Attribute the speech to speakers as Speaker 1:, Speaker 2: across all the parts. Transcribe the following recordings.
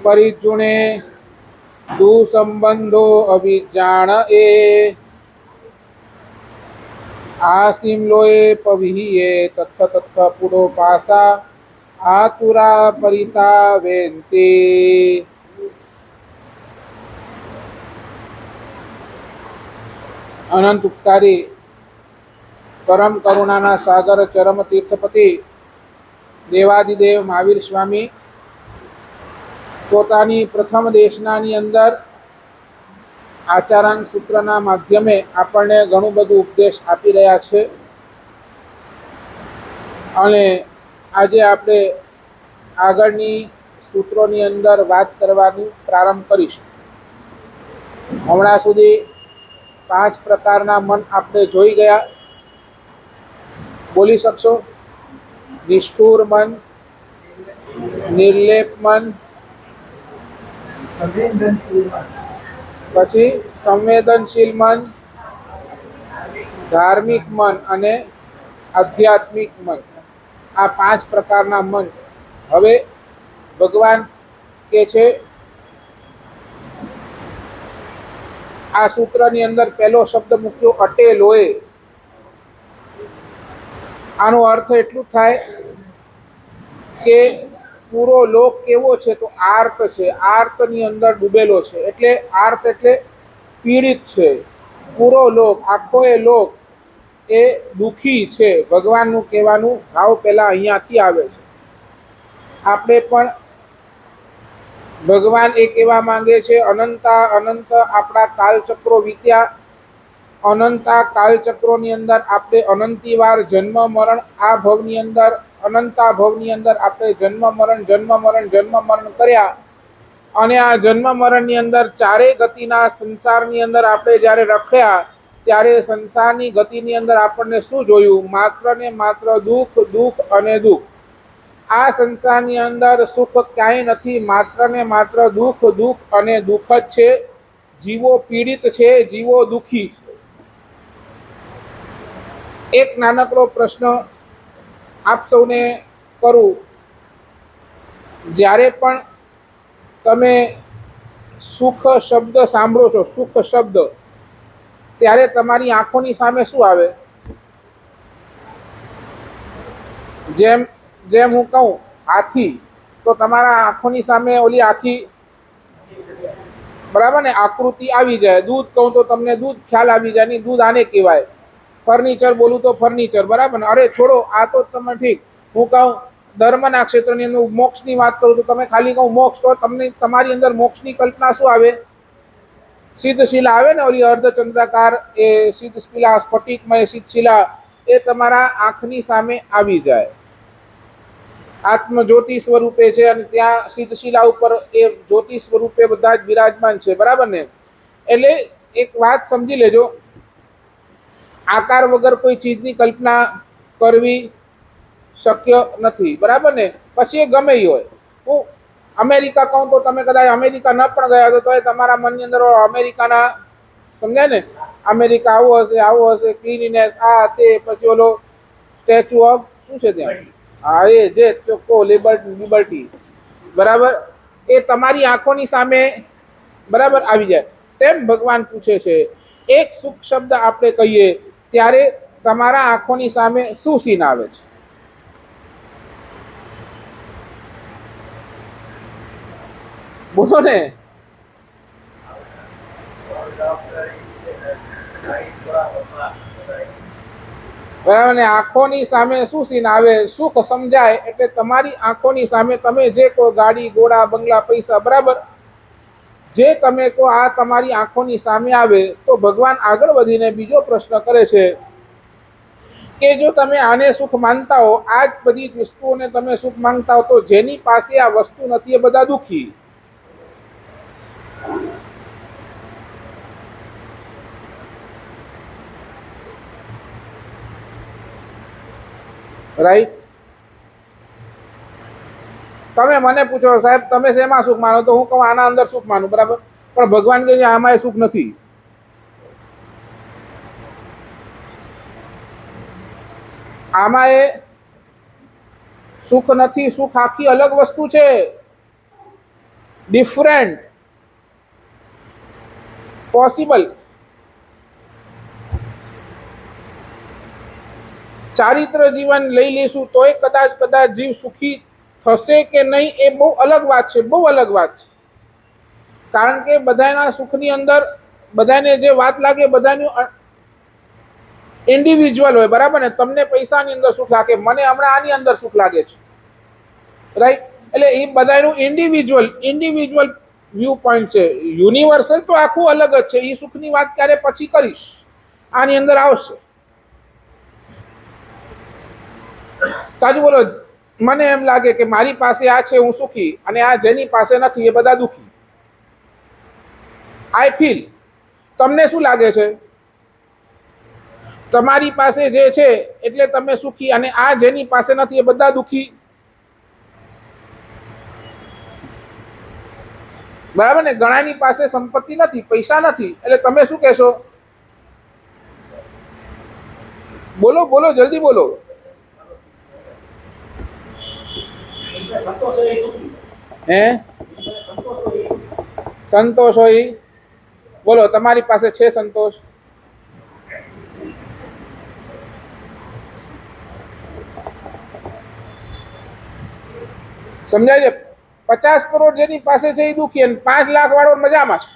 Speaker 1: परिचुणे दुसंबंधो अभिजान ए आसिम लोए पविहिये तत्थ तत्थ पुरो पासा आतुरा परिता वेंते। अनंत उपकारी परम करुणाना सागर चरम तीर्थपति देवादिदेव महावीर स्वामी પોતાની પ્રથમ દેશનાની અંદર આચારાંગ સૂત્રના માધ્યમે આપણને ઘણું બધું ઉપદેશ આપી રહ્યા છે અને આજે આપણે આગળની સૂત્રોની અંદર વાત કરવાનું પ્રારંભ કરીશું। હમણાં સુધી 5 પ્રકારના મન આપણે જોઈ ગયા। બોલી શકશો? નિષ્ઠુર મન, નિર્લેપ મન, પછી સંવેદનશીલ મન, ધાર્મિક મન અને આધ્યાત્મિક મન। આ 5 પ્રકારના મન હવે ભગવાન કે છે આ સૂત્રની અંદર પહેલો શબ્દ મૂક્યો અટેલોએ। આનો અર્થ એટલું થાય કે પૂરો લોક કેવો છે તો આર્ત છે, આર્તની અંદર ડૂબેલો છે। એટલે આર્ત એટલે પીડિત છે। પૂરો લોક, આખો એ લોક એ દુઃખી છે। ભગવાનનું કહેવાનું ભાવ પહેલા અહીંયાથી આવે છે। આપણે પણ ભગવાન એ કહેવા માંગે છે અનંતા અનંત આપણા કાલચક્રો વીત્યા। અનંતા કાલચક્રોની અંદર આપણે અનંતી વાર જન્મ મરણ, આ ભવની અંદર અનંતા ભવની અંદર આપણે જન્મ મરણ કર્યા અને આ જન્મ મરણની અંદર ચારે ગતિના સંસારની અંદર આપણે જ્યારે રખ્યા ત્યારે સંસારની ગતિની અંદર આપણને શું જોયું? માત્ર ને માત્ર દુઃખ, દુઃખ અને દુઃખ। આ સંસારની અંદર સુખ ક્યાંય નથી, માત્ર ને માત્ર દુઃખ, દુઃખ અને દુઃખ જ છે। જીવો પીડિત છે, જીવો દુઃખી છે। એક નાનકડો પ્રશ્ન આપ સૌને કરું, જ્યારે પણ તમે સુખ શબ્દ સાંભળો છો, સુખ શબ્દ, ત્યારે તમારી આંખોની સામે શું આવે? જેમ જેમ હું કહું હાથી, તો તમારા આંખોની સામે ઓલી આખી બરાબર ને આકૃતિ આવી જાય। દૂધ કહું તો તમને દૂધ ખ્યાલ આવી જાય, નહીં દૂધ આને કહેવાય। ફર્નિચર બોલું તો ફર્નિચર, બરાબર ને? અરે છોડો, આ તો તમે ઠીક, હું કહું ધર્મના ક્ષેત્રની અંદર મોક્ષની વાત કરું તો તમે ખાલી કહું મોક્ષ, તો તમને તમારી અંદર મોક્ષની કલ્પના શું આવે? સિદ્ધશિલા આવે ને, ઓલી અર્ધચંદ્રાકાર એ સિદ્ધશિલા, સ્ફટિકમય સિદ્ધશિલા, એ તમારા આંખની સામે આવી જાય। આત્મજ્યોતિ સ્વરૂપે છે અને ત્યાં સિદ્ધશિલા ઉપર એ જ્યોતિ સ્વરૂપે બધા જ બિરાજમાન છે, બરાબર ને? એટલે એક વાત સમજી લેજો, આકાર વગર કોઈ ચીજની કલ્પના કરવી શક્ય નથી, બરાબર ને? પછી એ ગમે હોય, હું અમેરિકા કહું તો તમે કદાચ અમેરિકા ન પણ ગયા તો એ તમારા મનની અંદર અમેરિકાના, સમજાય ને, અમેરિકા આવું હશે, ક્લીનીનેસ, આ તે, પછી ઓલો સ્ટેચ્યુ ઓફ શું છે ત્યાં, હા એ જે ચોખ્ખો લિબર્ટી, બરાબર, એ તમારી આંખોની સામે બરાબર આવી જાય। તેમ ભગવાન પૂછે છે એક સુખ શબ્દ આપણે કહીએ ત્યારે તમારા આંખોની સામે શું સીન આવે છે? બોલો ને। બરાબર ને? આંખોની સામે શું સીન આવે? સુખ સમજાય એટલે તમારી આંખોની સામે તમે જે કહો, ગાડી, ઘોડા, બંગલા, પૈસા, બરાબર, જે તમે કહો આ તમારી આંખોની સામે આવે। તો ભગવાન આગળ વધીને બીજો પ્રશ્ન કરે છે કે જો તમે આને સુખ માનતા હો, આ જ બધી વસ્તુઓને તમે સુખ માંગતા હો, તો જેની પાસે આ વસ્તુ નથી એ બધા દુઃખી। રાઈટ? તમે મને પૂછો સાહેબ તમે શેમાં સુખ માનો, તો હું કહું આના અંદર સુખ માનું, બરાબર, પણ ભગવાન કહે છે આમાં એ સુખ નથી। આમાં એ સુખ નથી, સુખ આખી અલગ વસ્તુ છે। ડિફરન્ટ પોસિબલ ચારિત્ર જીવન લઈ લેશું તોય કદાચ જીવ સુખી થશે કે નહીં એ બહુ અલગ વાત છે, બહુ અલગ વાત છે. કારણ કે બધાના સુખની અંદર બધાને જે વાત લાગે બધાનું ઇન્ડિવિજ્યુઅલ હોય, બરાબર ને? તમને પૈસાની અંદર સુખ લાગે, મને હમણાં આની અંદર સુખ લાગે છે, રાઈટ? એટલે એ બધાનું ઇન્ડિવિજ્યુઅલ વ્યૂ પોઈન્ટ છે. યુનિવર્સલ તો આખું અલગ જ છે. એ સુખની વાત ક્યારે પછી કરીશ, આની અંદર આવશે. સાચું બોલો. મને એમ લાગે કે મારી પાસે આ છે, હું સુખી, અને આ જેની પાસે નથી એ બધા દુખી. I feel. તમને શું લાગે છે? તમારી પાસે જે છે એટલે તમે સુખી, અને આ જેની પાસે નથી એ બધા દુખી, બરાબર ને? ઘણાની પાસે સંપત્તિ નથી, પૈસા નથી, એટલે તમે શું કહેશો? બોલો બોલો, જલ્દી બોલો. હે? સંતોષ હોય? બોલો, તમારી પાસે છે સંતોષ? સમજાય છે? 50 કરોડ જેની પાસે છે એ દુખી, અને 5 લાખ વાળો મજામાં છે.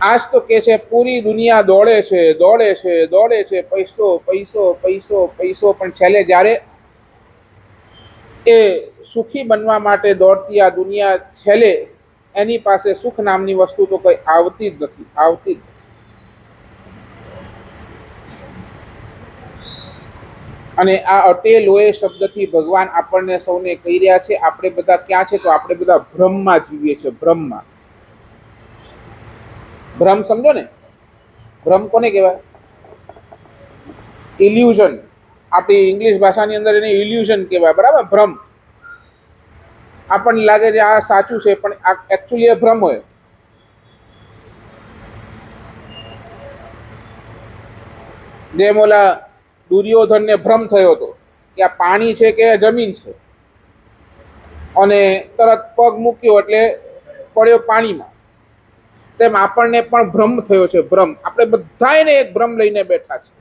Speaker 1: આજ તો કે છે પૂરી દુનિયા દોડે છે, પૈસો પૈસો પૈસો પૈસો, પણ છેલ્લે જ્યારે એ સુખી બનવા માટે દોડતી આ દુનિયા, છેલ્લે એની પાસે સુખ નામની વસ્તુ તો કઈ આવતી જ નથી. અને આ અટેલોએ શબ્દથી ભગવાન આપણને સૌને કહી રહ્યા છે, આપણે બધા ક્યાં છે? તો આપણે બધા ભ્રમમાં જીવીએ છીએ. ભ્રમ સમજો ને? ભ્રમ કોને કહેવાય? ઇલ્યુઝન. આપણી ઇંગ્લિશ ભાષાની અંદર એને ઇલ્યુઝન કહેવાય, બરાબર? ભ્રમ. આપણને લાગે છે આ સાચું છે, પણ એકચ્યુઅલી એ ભ્રમ હોય. જેમ ઓલા દુર્યોધનને ભ્રમ થયો હતો કે આ પાણી છે કે જમીન છે, અને તરત પગ મૂક્યો એટલે પડ્યો પાણીમાં. તેમ આપણને પણ ભ્રમ થયો છે. ભ્રમ. આપણે બધાને એક ભ્રમ લઈને બેઠા છે.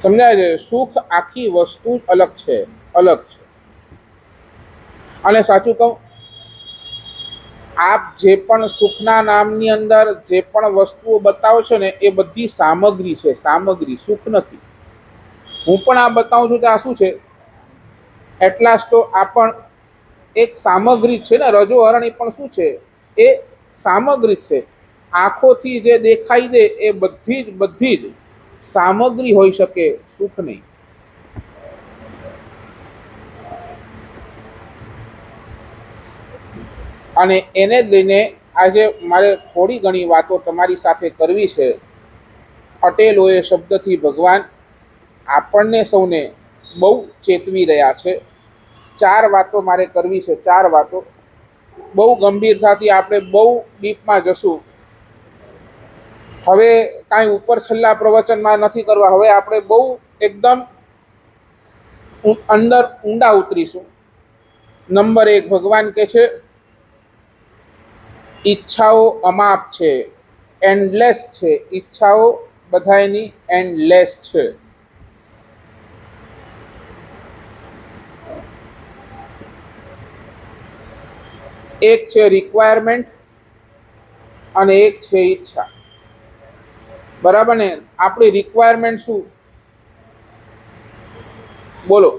Speaker 1: સમજાય છે? સુખ આખી વસ્તુ અલગ છે. અને સાચું કહું, આપ જે પણ સુખના નામની અંદર જે પણ વસ્તુઓ બતાવો છો ને, એ બધી સામગ્રી છે. સામગ્રી, સુખ નથી. હું પણ આ બતાવું છું કે આ શું છે, એટલા જ તો આ પણ એક સામગ્રી છે ને. રજો હરણી પણ શું છે? એ સામગ્રી છે. આંખોથી જે દેખાઈ દે એ બધી જ સામગ્રી હોઈ શકે, સુખ નહીં. અને એને જ લઈને આજે મારે થોડી ઘણી વાતો તમારી સાથે કરવી છે. અટેલોએ શબ્દથી ભગવાન આપણને સૌને બહુ ચેતવી રહ્યા છે. 4 વાતો મારે કરવી છે. 4 વાતો બહુ ગંભીરતાથી, આપણે બહુ ડીપમાં જશું. હવે કાંઈ ઉપર છેલ્લા પ્રવચનમાં નથી કરવા. હવે આપણે બહુ એકદમ અંદર ઊંડા ઉતરીશું. નંબર 1, ભગવાન કહે છે ઈચ્છાઓ અમાપ છે, એન્ડલેસ છે. ઈચ્છાઓ બધાની એન્ડલેસ છે. એક છે રિક્વાયરમેન્ટ અને એક છે ઈચ્છા, બરાબર ને? આપણી રિક્વાયરમેન્ટ શું? બોલો,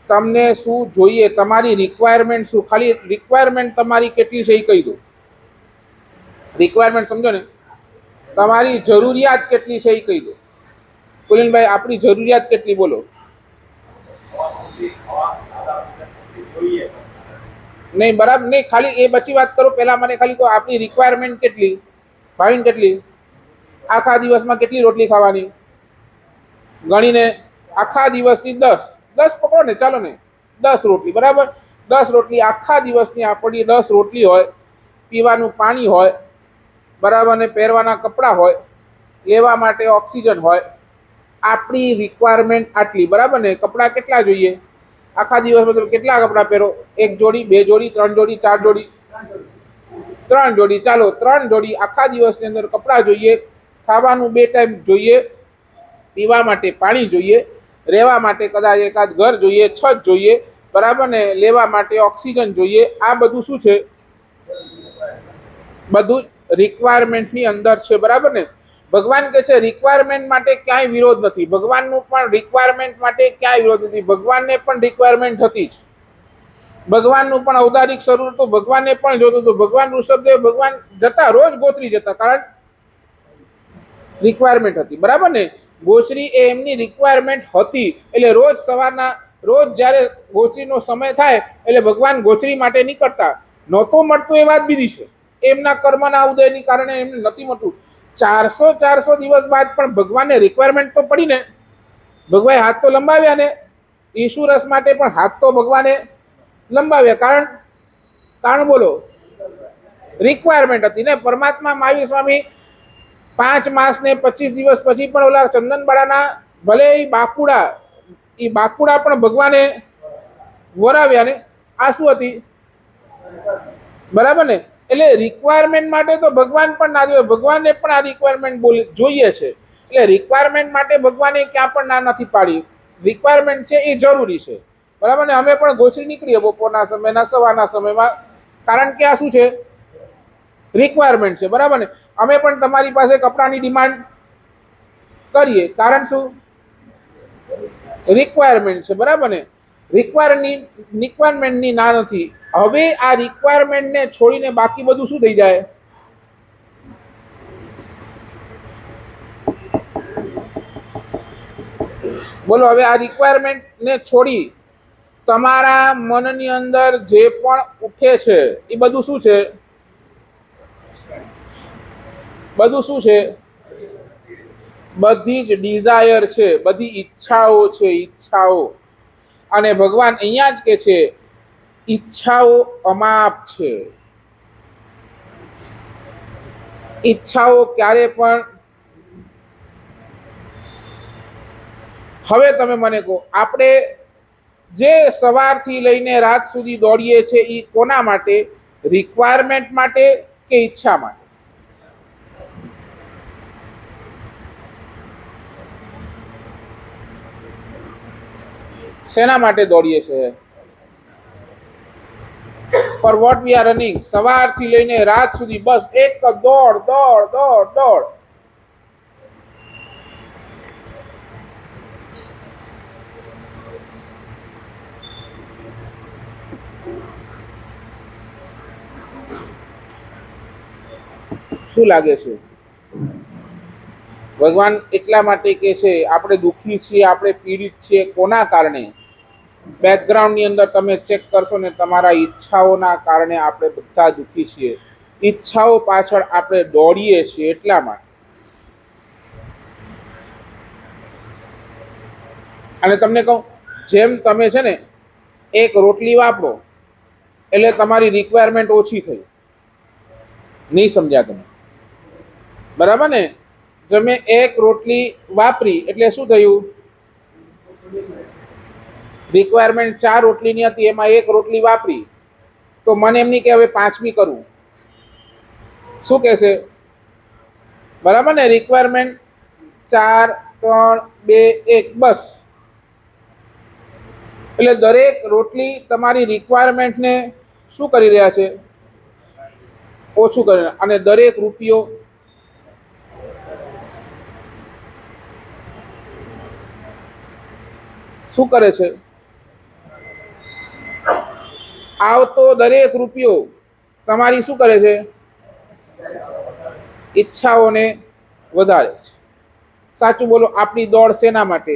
Speaker 1: તમને શું જોઈએ? તમારી રિક્વાયરમેન્ટ શું? ખાલી રિક્વાયરમેન્ટ તમારી કેટલી છે એ કહી દો. રિક્વાયરમેન્ટ સમજો ને? તમારી જરૂરિયાત કેટલી છે એ કહી દો. કુલીનભાઈ, આપણી જરૂરિયાત કેટલી? બોલો. નહીં, બરાબર નહીં. ખાલી એ પછી વાત કરો. પહેલા મને ખાલી તો આપણી રિક્વાયરમેન્ટ કેટલી? ભાવિન કેટલી? આખા દિવસમાં કેટલી રોટલી ખાવાની? ગણીને આખા દિવસની 10 પકડો ને, ચાલો ને, 10 રોટલી, બરાબર? 10 રોટલી આખા દિવસની આપણી 10 રોટલી હોય, પીવાનું પાણી હોય, બરાબર, ને પહેરવાના કપડાં હોય, લેવા માટે ઓક્સિજન હોય, આપણી રિક્વાયરમેન્ટ આટલી, બરાબર ને. કપડાં કેટલા જોઈએ આખા દિવસમાં? તમે કેટલા કપડાં પહેરો? 1 જોડી, 2 જોડી, 3 જોડી, 4 જોડી? 3 જોડી. ચાલો, 3 જોડી આખા દિવસની અંદર કપડાં જોઈએ, ખાવાનું 2 ટાઈમ જોઈએ, પીવા માટે પાણી જોઈએ, રહેવા માટે કદાચ એકાદ ઘર જોઈએ, છત જોઈએ, બરાબર ને, લેવા માટે ઓક્સિજન જોઈએ. આ બધું શું છે? બધું રિક્વાયરમેન્ટની અંદર છે, બરાબર ને. ભગવાન કહે છે રિક્વાયરમેન્ટ માટે ક્યાંય વિરોધ નથી. ભગવાનનું પણ રિક્વાયરમેન્ટ માટે ક્યાંય વિરોધ નથી. ભગવાનને પણ રિક્વાયરમેન્ટ હતી જ. ભગવાનનું પણ ઔદારિક સ્વરૂપ હતું, ભગવાનને પણ જોતું હતું. ભગવાન ઋષભદેવ ભગવાન જતા, રોજ ગોત્રી જતા, કારણ રિક્વાયરમેન્ટ હતી, બરાબર ને. ગોચરી એ એમની રિક્વાયરમેન્ટ હતી, એટલે રોજ સવારના, રોજ જ્યારે ગોચરીનો સમય થાય એટલે ભગવાન ગોચરી માટે નીકળતા. નહોતું મળતું એ વાત બીજી છે, એમના કર્મના ઉદયની કારણે એમને નથી મળતું. 400 દિવસ બાદ પણ ભગવાનને રિક્વાયરમેન્ટ તો પડી ને. ભગવાને હાથ તો લંબાવ્યા ને, ઈસુરસ માટે પણ હાથ તો ભગવાને લંબાવ્યા. કારણ બોલો, રિક્વાયરમેન્ટ હતી ને. પરમાત્મા મહાવીર સ્વામી 5 માસ ને 25 દિવસ પછી પણ ઓલા ચંદનબાળાના ભલે એ બાકુડા પણ ભગવાને વરાવ્યા ને. આ શું હતી? બરાબર ને. એટલે રિક્વાયરમેન્ટ માટે તો ભગવાન પણ ના જોઈએ, ભગવાનને પણ આ રિક્વાયરમેન્ટ જોઈએ છે. એટલે રિક્વાયરમેન્ટ માટે ભગવાને ક્યાં પણ ના નથી પાડી. રિક્વાયરમેન્ટ છે એ જરૂરી છે, બરાબર ને. અમે પણ ગોચરી નીકળીએ બપોરના સમયના, સવારના સમયમાં, કારણ કે આ શું છે? રિક્વાયરમેન્ટ છે, બરાબર ને. અમે પણ તમારી પાસે કપડાની ડિમાન્ડ કરીએ, કારણ શું? રિક્વાયરમેન્ટ છે, બરાબર ને. રિક્વાયરમેન્ટની ના નથી. હવે આ રિક્વાયરમેન્ટને છોડીને બાકી બધું શું થઈ જાય? બોલો. હવે આ રિક્વાયરમેન્ટને છોડી તમારા મનની અંદર જે પણ ઉઠે છે એ બધું શું છે? બધું શું છે? બધી જ ડિઝાયર છે, બધી ઈચ્છાઓ છે, ઈચ્છાઓ. અને ભગવાન અહીંયા જ કે છે ઈચ્છાઓ અમાપ છે. ઈચ્છાઓ ક્યારે પણ, હવે તમે મને કહો, આપણે જે સવારથી લઈને રાત સુધી દોડીએ છીએ એ કોના માટે? રિક્વાયરમેન્ટ માટે કે ઈચ્છા માટે? શેના માટે દોડીએ છીએ? For what we are running? સવારથી લઈને રાત સુધી બસ એક દોડ દોડ દોડ દોડ. શું લાગે છે? ભગવાન એટલા માટે કે છે આપણે દુઃખી છીએ, આપણે પીડિત છીએ, કોના કારણે? બેકગ્રાઉન્ડની અંદર તમે ચેક કરશો ને, તમારા ઈચ્છાઓના કારણે આપણે બધા દુઃખી છીએ. ઈચ્છાઓ પાછળ આપણે દોડીએ છીએ એટલા માટે. અને તમને કહું, જેમ તમે છે ને એક રોટલી વાપરો એટલે તમારી રિક્વાયરમેન્ટ ઓછી થઈ. નહીં સમજ્યા તમે? બરાબર ને. તમે એક રોટલી વાપરી એટલે શું થયું? રિક્વાયરમેન્ટ 4 રોટલીની હતી, એમાં એક રોટલી વાપરી, તો મને એમની કે હવે 5મી કરવું. શું કહેશે? બરાબર ને. રિક્વાયરમેન્ટ 4, 3, 2, 1 બસ. એટલે દરેક રોટલી તમારી રિક્વાયરમેન્ટને શું કરી રહ્યા છે? ઓછું કરી. અને દરેક રૂપિયો શું કરે છે? આવતો દરેક રૂપિયો તમારી શું કરે છે? ઈચ્છાઓને વધારે છે. સાચું બોલો. આપણી દોડ શેના માટે?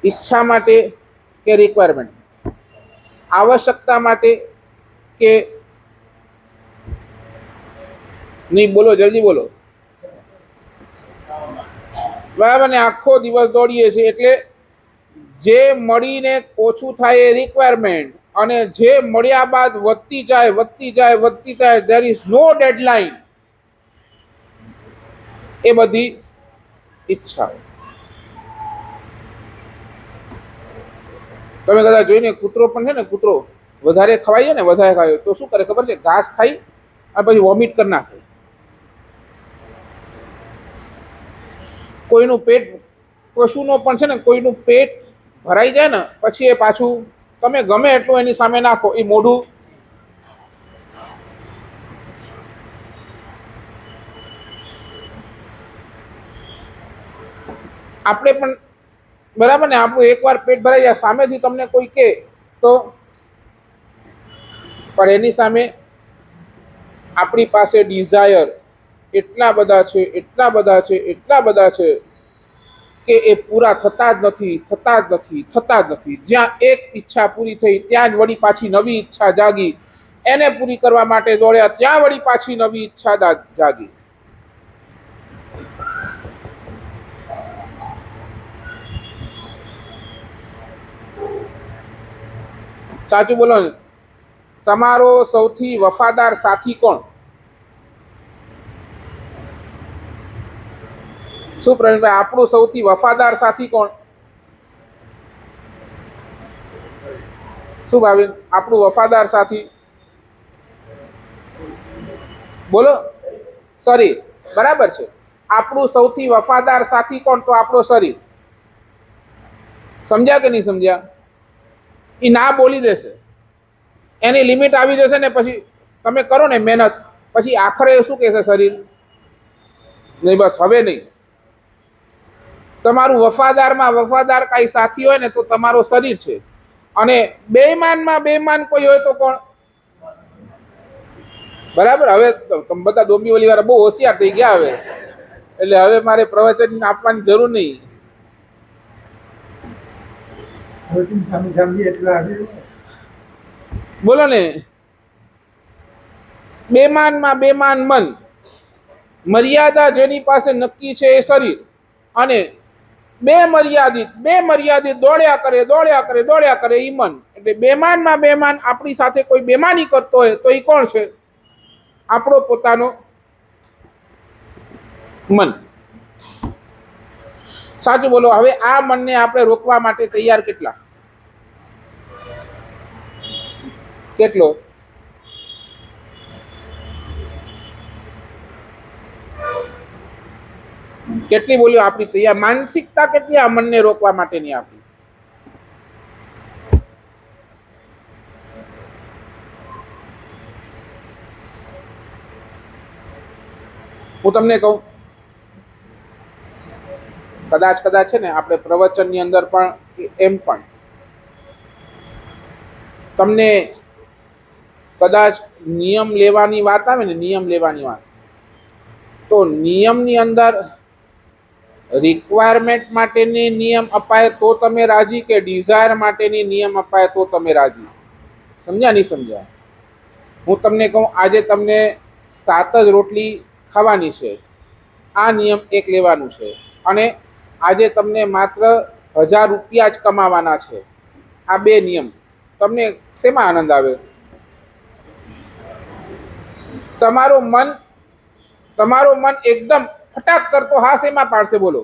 Speaker 1: ઈચ્છા માટે કે રિક્વાયરમેન્ટ? આવશ્યકતા માટે કે નહીં? બોલો, જલ્દી બોલો. બરાબર ને. આખો દિવસ દોડીએ છીએ એટલે જે મળીને ઓછું થાય એ રિક્વાયરમેન્ટ, અને જે મળ્યા બાદ વધતી જાય વધતી જાય વધતી જાય, ધેર ઇઝ નો ડેડલાઇન, એ બધી ઈચ્છાઓ. તમે કદાચ જોઈને કૂતરો પણ છે ને, કૂતરો વધારે ખવાય ને, વધારે ખાય તો શું કરે ખબર છે? ઘાસ ખાઈ અને પછી વોમિટ કરી નાખે. કોઈનું પેટ, પશુનો પણ છે ને, કોઈનું પેટ ભરાઈ જાય ને પછી એ પાછું તમે ગમે એટલું એની સામે નાખો, એ મોઢું આપણે પણ બરાબર ને, આપણું એકવાર પેટ ભરાઈ જાય, સામેથી તમને કોઈ કહે તો, પણ એની સામે આપણી પાસે ડિઝાયર એટલા બધા છે, એટલા બધા છે, એટલા બધા છે કે એ પૂરા થતા જ નથી, થતા જ નથી, થતા જ નથી. જ્યાં એક ઈચ્છા પૂરી થઈ ત્યાં જ વળી પાછી નવી ઈચ્છા જાગી, એને પૂરી કરવા માટે દોડ્યા, ત્યાં વળી પાછી નવી ઈચ્છા જાગી. સાચું બોલો ને, તમારો સૌથી વફાદાર સાથી કોણ? શું પ્રવીણભાઈ, આપણું સૌથી વફાદાર સાથી કોણ? શું ભાવિન, આપણું વફાદાર સાથી બોલો? શરીર. બરાબર છે. આપણું સૌથી વફાદાર સાથી કોણ? તો આપણો શરીર. સમજ્યા કે નહીં સમજ્યા? એ ના બોલી દેશે, એની લિમિટ આવી જશે ને, પછી તમે કરો ને મહેનત, પછી આખરે શું કહેશે શરીર? નહીં, બસ હવે નહીં. તમારું વફાદારમાં વફાદાર કાંઈ સાથી હોય ને તો તમારો શરીર છે. અને બેઈમાનમાં બેઈમાન કોઈ હોય તો કોણ? બરાબર. હવે તમે બધા ડોંબીવલી વાળા બહુ હોશિયાર થઈ ગયા હવે, એટલે હવે મારે પ્રવચન આપવાની જરૂર નહીં. બોલો ને, બેમાનમાં બેમાન મન, મર્યાદા જેની પાસે નક્કી છે એ શરીર, અને બે મર્યાદિત દોડ્યા કરે દોડ્યા કરે દોડ્યા કરે ઈ મન. એટલે બેમાનમાં બેમાન આપણી સાથે કોઈ બેમાની કરતો હોય તો ઈ કોણ છે? આપણો પોતાનો મન. સાચું બોલો. હવે આ મનને આપણે રોકવા માટે તૈયાર કેટલા? કેટલો? કેટલી બોલ્યો આપણી તૈયાર? માનસિકતા કેટલી આ મનને રોકવા માટેની આપણી? હું તમને કહું, કદાચ છે ને આપણે પ્રવચનની અંદર પણ એમ પણ તમને કદાચ નિયમ લેવાની વાત આવે ને, નિયમ લેવાની વાત, તો નિયમની અંદર રિક્વાયરમેન્ટ માટેની નિયમ અપાય તો તમે રાજી, કે ડિઝાયર માટેની નિયમ અપાય તો તમે રાજી? સમજ્યા નહીં સમજ્યા? હું તમને કહું, આજે તમને 7 જ રોટલી ખાવાની છે, આ નિયમ એક લેવાનું છે, અને આજે તમને માત્ર 1000 રૂપિયા જ કમાવાના છે, આ 2 નિયમ. તમને શેમાં આનંદ આવે? તમારો મન એકદમ ફટાક કરતો હા શેમાં પાડશે? બોલો.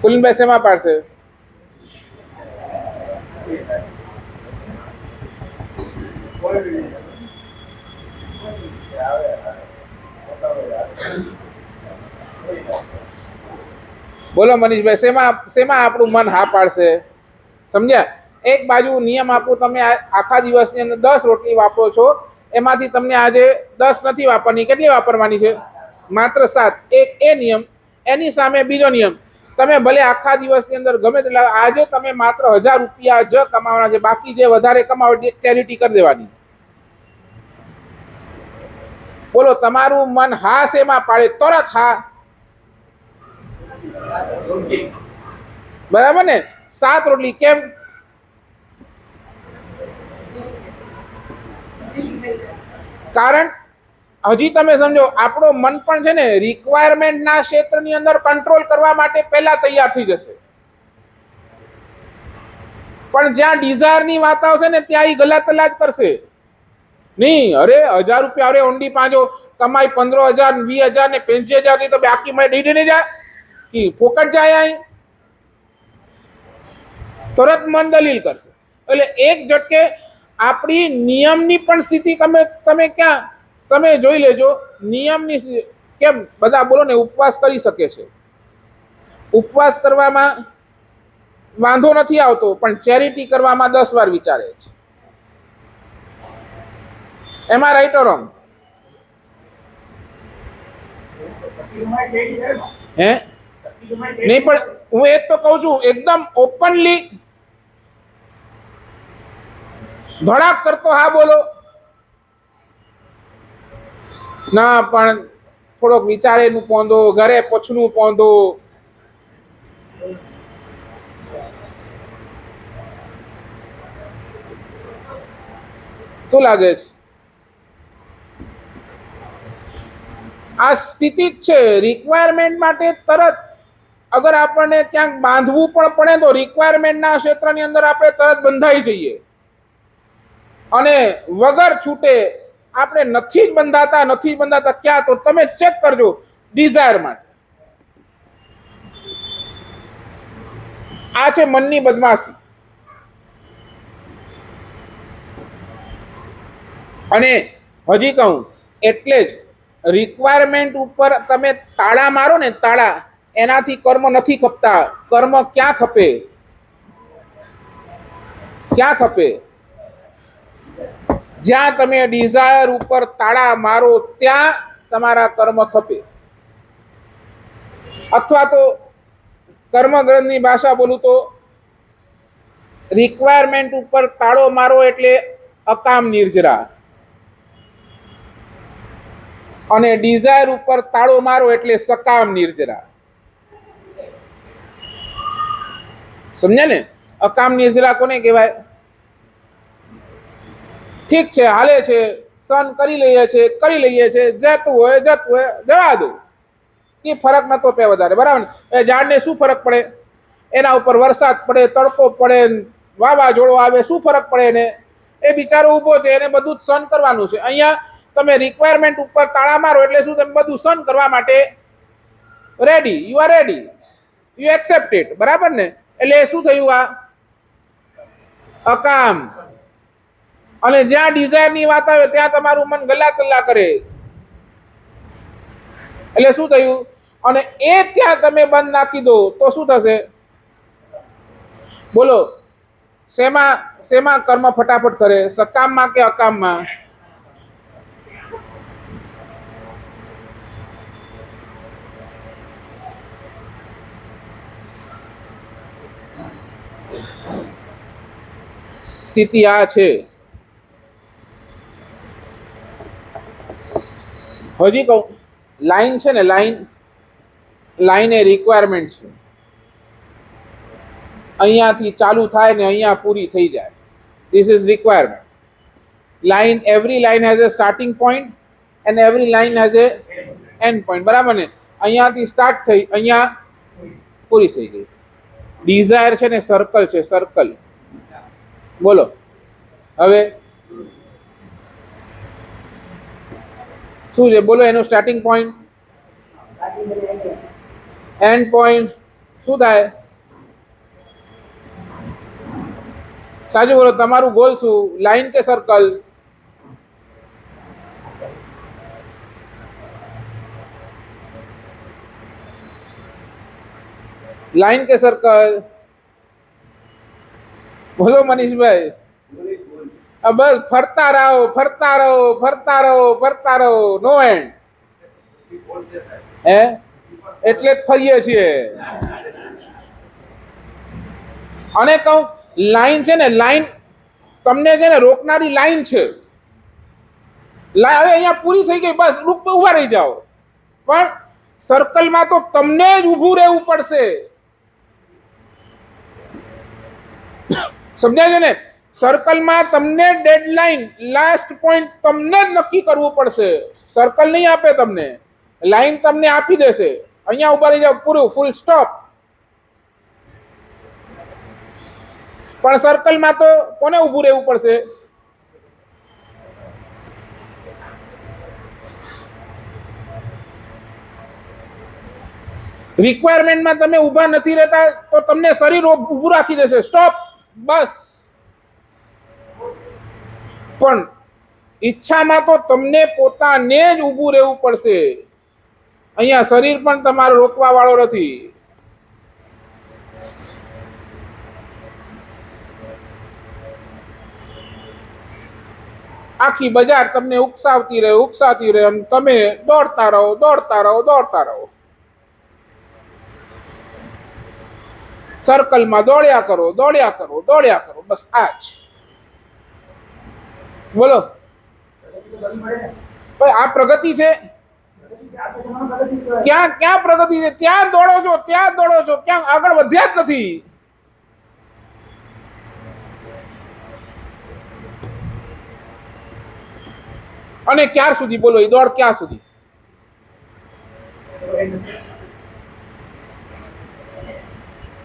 Speaker 1: કુલીનભાઈ શેમાં પાડશે? બોલો મનીષભાઈ, શેમાં આપણું મન હા પાડશે? સમજ્યા? એક બાજુ નિયમ આપું, તમે આખા દિવસની અંદર 10 રોટલી વાપરો છો, એમાંથી તમને આજે 10 નથી વાપરવાની. કેટલી વાપરવાની છે? માત્ર 7. એક એ નિયમ, એની સામે બીજો નિયમ, તમે ભલે આખા દિવસની અંદર ગમે તેટલા, આજે તમે માત્ર 1000 રૂપિયા જ કમાવાના છે, બાકી જે વધારે કમાવો ચેરિટી કરી દેવાની. બોલો, તમારું મન હા શેમાં પાડે? તરત હા. બરાબર ને? 7 રોટલી કેમ? કારણ હજી તમે સમજો, આપણો મન પણ છે ને રિક્વાયરમેન્ટના ક્ષેત્રની અંદર કંટ્રોલ કરવા માટે પહેલા તૈયાર થઈ જશે. પણ જ્યાં ડિઝાયરની વાત આવશે ને ત્યાં એ ગલા તલા જ કરશે. નહીં, અરે 1000 રૂપિયા, અરે ઊંડી પાંજો કમાઈ 15,000 20,000 ને 85,000 થી તો બાકી મને ડીડી નહીં જાય કે ફોકટ જાય અહીં, તરત મન દલીલ કરશે. એટલે એક ઝટકે આપણી નિયમની પણ સ્થિતિ તમે ક્યાં તમે જોઈ લેજો. નિયમની સ્થિતિ કેમ બધા બોલો ને ઉપવાસ કરી શકે છે, ઉપવાસ કરવામાં વાંધો નથી આવતો, પણ ચેરિટી કરવામાં 10 વાર વિચારે છે. એમાં રાઈટ ઓર રોંગ? હે નહીં, પણ હું એ તો કહું છું એકદમ ઓપનલી ધડાક કરતો હા બોલો. ના પણ થોડોક વિચારેનું પોંદો, ઘરે પછનું પોંદો. શું લાગે છે? આ સ્થિતિ જ છે. રિક્વાયરમેન્ટ માટે તરત અગર આપણને ક્યાંક બાંધવું પણ પડે તો રિક્વાયરમેન્ટના ક્ષેત્રની અંદર આપણે તરત બંધાઈ જઈએ, અને વગર છૂટે આપણે નથી જ બંધાતા. ક્યાં તો તમે ચેક કરજો ડિઝાયર માટે. આ છે મનની બદમાશી. અને હજી કહું એટલે જ રિક્વાયરમેન્ટ ઉપર તમે તાળા મારો ને, તાળા, એનાથી કર્મ નથી ખપતા. કર્મ ક્યાં ખપે? ક્યાં ખપે? જ્યાં તમે ડિઝાયર ઉપર તાળા મારો ત્યાં તમારા કર્મ ખપે. અથવા તો કર્મગ્રંથની ભાષા બોલું તો રિક્વાયરમેન્ટ ઉપર તાળો મારો એટલે અકામ નિર્જરા, અને ડિઝાયર ઉપર તાળો મારો એટલે સકામ નિર્જરા. સમજ્યા ને? અકામ નિર્જરા કોને કહેવાય? ઠીક છે, હાલે છે, સહન કરી લઈએ છે, જતું હોય જવા દો, કે ફરક નતો પે વધારે, બરાબર ને? એ ઝાડને શું ફરક પડે? એના ઉપર વરસાદ પડે, તડકો પડે, વાવાઝોડો આવે, શું ફરક પડે એને? એ બિચારો ઊભો છે, એને બધું જ સહન કરવાનું છે. અહીંયા તમે રિક્વાયરમેન્ટ ઉપર તાળા મારો એટલે શું? તમે બધું સહન કરવા માટે ready, you are ready, you accept it, બરાબર ને? એટલે શું થયું? આ અકામ. અને જ્યાં ડિઝાયરની વાત આવે ત્યાં તમારું મન ગલા તલ્લા કરે. એટલે શું થયું? અને એ ત્યાં તમે બંધ નાખી દો તો શું થશે? બોલો, શેમાં કર્મ ફટાફટ કરે? સકામમાં કે અકામમાં? સ્થિતિ આ છે. હજી કહું, લાઈન છે ને, લાઈન એ રિક્વાયરમેન્ટ છે. અહીંયાથી ચાલુ થાય ને અહીંયા પૂરી થઈ જાય. This is requirement. Line, every line has a starting point and every line has a end point, બરાબર ને? અહીંયાથી સ્ટાર્ટ થઈ, અહીંયા પૂરી થઈ ગઈ. ડિઝાયર છે ને સર્કલ છે, સર્કલ. બોલો હવે શું છે? બોલો, એનો સ્ટાર્ટિંગ પોઈન્ટ, એન્ડ પોઈન્ટ શું થાય? સાચું બોલો, તમારું ગોલ શું? લાઈન કે સર્કલ? લાઈન કે સર્કલ? બોલો મનીષભાઈ. બસ ફરતા રહો, નો એન્ડ. હે એટલે જ ફરીએ છીએ. અને કહું, લાઈન છે ને, લાઈન તમને છે ને રોકનારી લાઈન છે. હવે અહીંયા પૂરી થઈ ગઈ, બસ ઉભા રહી જાઓ. પણ સર્કલમાં તો તમને જ ઊભું રહેવું પડશે. સમજાય છે ને? સર્કલમાં તમને ડેડલાઈન, લાસ્ટ પોઈન્ટ તમને જ નક્કી કરવું પડશે. સર્કલ નહીં આપે તમને, લાઈન તમને આપી દેશે. અહીંયા ઉભા રહી જાવ, પૂરું, ફૂલ સ્ટોપ. પણ સર્કલમાં તો કોને ઊભું રહેવું પડશે? રિક્વાયરમેન્ટમાં તમે ઊભા નથી રહેતા તો તમને શરીર ઊભું રાખી દેશે, સ્ટોપ, બસ. પણ ઈચ્છામાં તો તમને પોતાને જ ઊભું રહેવું પડશે. અહીંયા શરીર પણ તમારો રોકવા વાળો નથી. આખી બજાર તમને ઉકસાવતી રહે અને તમે દોડતા રહો. સર્કલમાં દોડ્યા કરો, બસ આ જ. બોલો ભાઈ, આ પ્રગતિ છે? ક્યાં પ્રગતિ છે? ત્યાં દોડો છો, ક્યાં આગળ વધ્યા જ નથી. અને ક્યાર સુધી? બોલો, એ દોડ ક્યાં સુધી?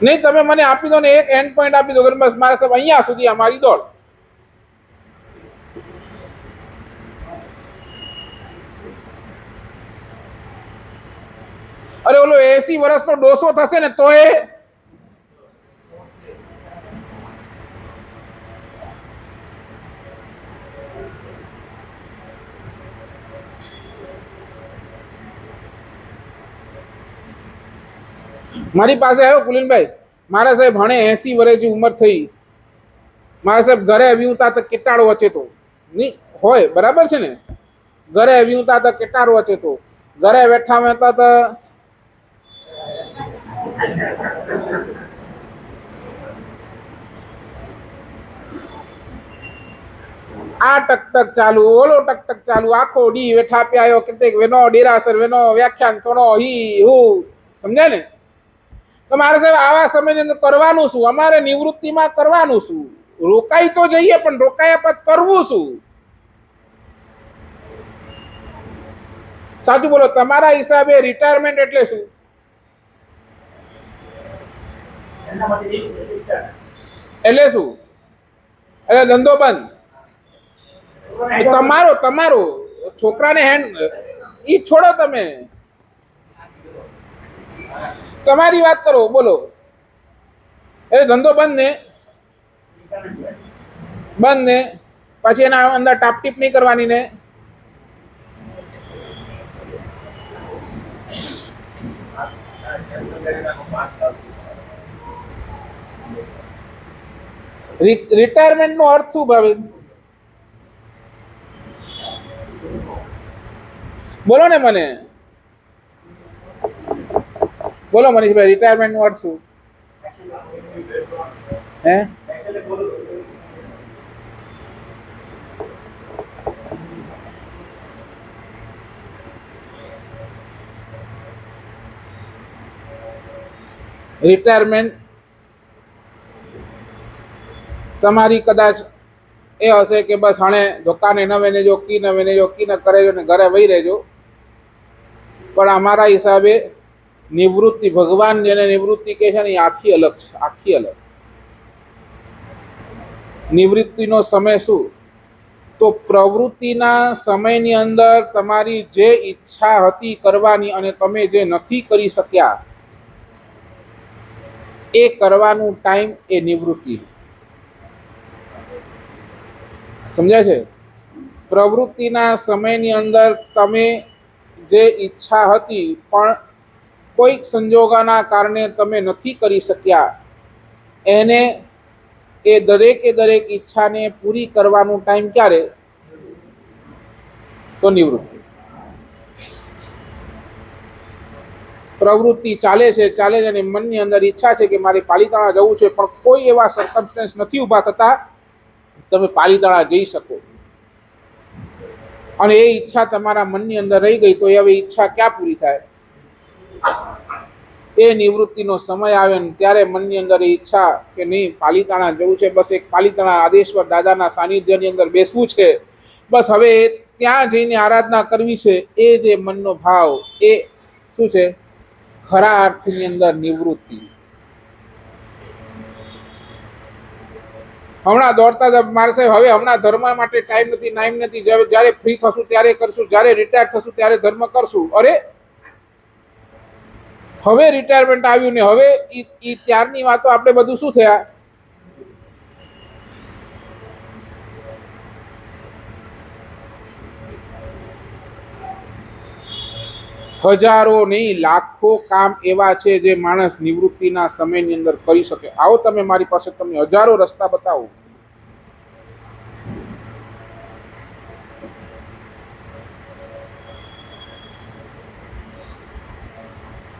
Speaker 1: નહીં, તમે મને આપી દો ને, એક એન્ડ પોઈન્ટ આપી દો, બસ મારા સાહેબ અહીંયા સુધી અમારી દોડ. અરે ઓલો 80 વર્ષનો ડોસો થશે ને તો એ મારી પાસે આવ્યો કુલીનભાઈ, મારા સાહેબ હણે 80 વર્ષની ઉંમર થઈ, મારા સાહેબ ઘરે આવ્યું તા કેટલાડો વચ્ચે તો નહીં હોય, બરાબર છે ને? ઘરે આવ્યું તા કેટલાડો વચ્ચે તો ઘરે બેઠા હતા તો આ ટકટક ચાલુ, ઓલો ટકટક ચાલુ, આખો ડી વેઠા પે આવ્યો, કેટલેક વેનો ડેરાસર, વેનો વ્યાખ્યાન સોનો હી હું, સમજ્યા ને? તો મારે સાહેબ આવા સમયની અંદર કરવાનું શું? અમારે નિવૃત્તિમાં કરવાનું શું? રોકાઈ તો જઈએ, પણ રોકાયા પછી કરવું શું? સાચું બોલો, તમારા હિસાબે રિટાયરમેન્ટ એટલે શું? એટલે શું? એટલે ધંધો બંધ. તમારો છોકરાને હેન્ડ ઈ છોડો, તમે તમારી વાત કરો, બોલો. એટલે ધંધો બંધ ને પછી એના અંદર ટાપટીપ નહીં કરવાની ને. રિટાયરમેન્ટ નો અર્થ શું ભાવે? બોલો ને મને, બોલો મનીષભાઈ, રિટાયરમેન્ટ નો અર્થ શું? હે? રિટાયરમેન્ટ તમારી કદાચ એ હશે કે બસ હણે દુકાને ન વેનેજો, કી ન કરેજો ને ઘરે વહી રહેજો. પણ અમારા હિસાબે નિવૃત્તિ, ભગવાન જેને નિવૃત્તિ કહે છે ને, એ આખી અલગ છે, આખી અલગ. નિવૃત્તિનો સમય શું? તો પ્રવૃત્તિના સમયની અંદર તમારી જે ઈચ્છા હતી કરવાની અને તમે જે નથી કરી શક્યા એ કરવાનું ટાઈમ એ નિવૃત્તિ. સમજાય છે? પ્રવૃત્તિના સમયની અંદર તમે જે ઈચ્છા હતી પણ કોઈક સંજોગોના કારણે તમે નથી કરી શક્યા, એને એ દરેકે દરેક ઈચ્છાને પૂરી કરવાનું ટાઈમ ક્યારે? તો નિવૃત્તિ. પ્રવૃત્તિ ચાલે છે અને મનની અંદર ઈચ્છા છે કે મારે પાલિતાણા જવું છે, પણ કોઈ એવા સર્કમસ્ટન્સ નથી ઊભા થતા તમે પાલિતાણા જઈ શકો, અને એ ઈચ્છા તમારા મનની અંદર રહી ગઈ, તો હવે ઈચ્છા ક્યાં પૂરી થાય? એ નિવૃત્તિનો સમય આવે ને ત્યારે મનની અંદર એ ઈચ્છા કે નહીં પાલિતાણા જવું છે, બસ એક પાલિતાણા આદેશ્વર દાદાના સાનિધ્યની અંદર બેસવું છે, બસ હવે ત્યાં જઈને આરાધના કરવી છે, એ જે મનનો ભાવ એ શું છે? ખરા અર્થની અંદર નિવૃત્તિ. હમણાં દોડતા હતા મારે સાહેબ, હવે હમણાં ધર્મ માટે ટાઈમ નથી, જ્યારે ફ્રી થશું ત્યારે કરશું, જ્યારે રિટાયર થશું ત્યારે ધર્મ કરશું. અરે હવે રિટાયરમેન્ટ આવ્યું ને હવે ઈ ત્યારની વાતો આપણે બધું શું થયા. હજારો નહીં લાખો કામ એવા છે જે માણસ નિવૃત્તિના સમયની અંદર કરી શકે. આવો તમે મારી પાસે, તમને હજારો રસ્તા બતાવું.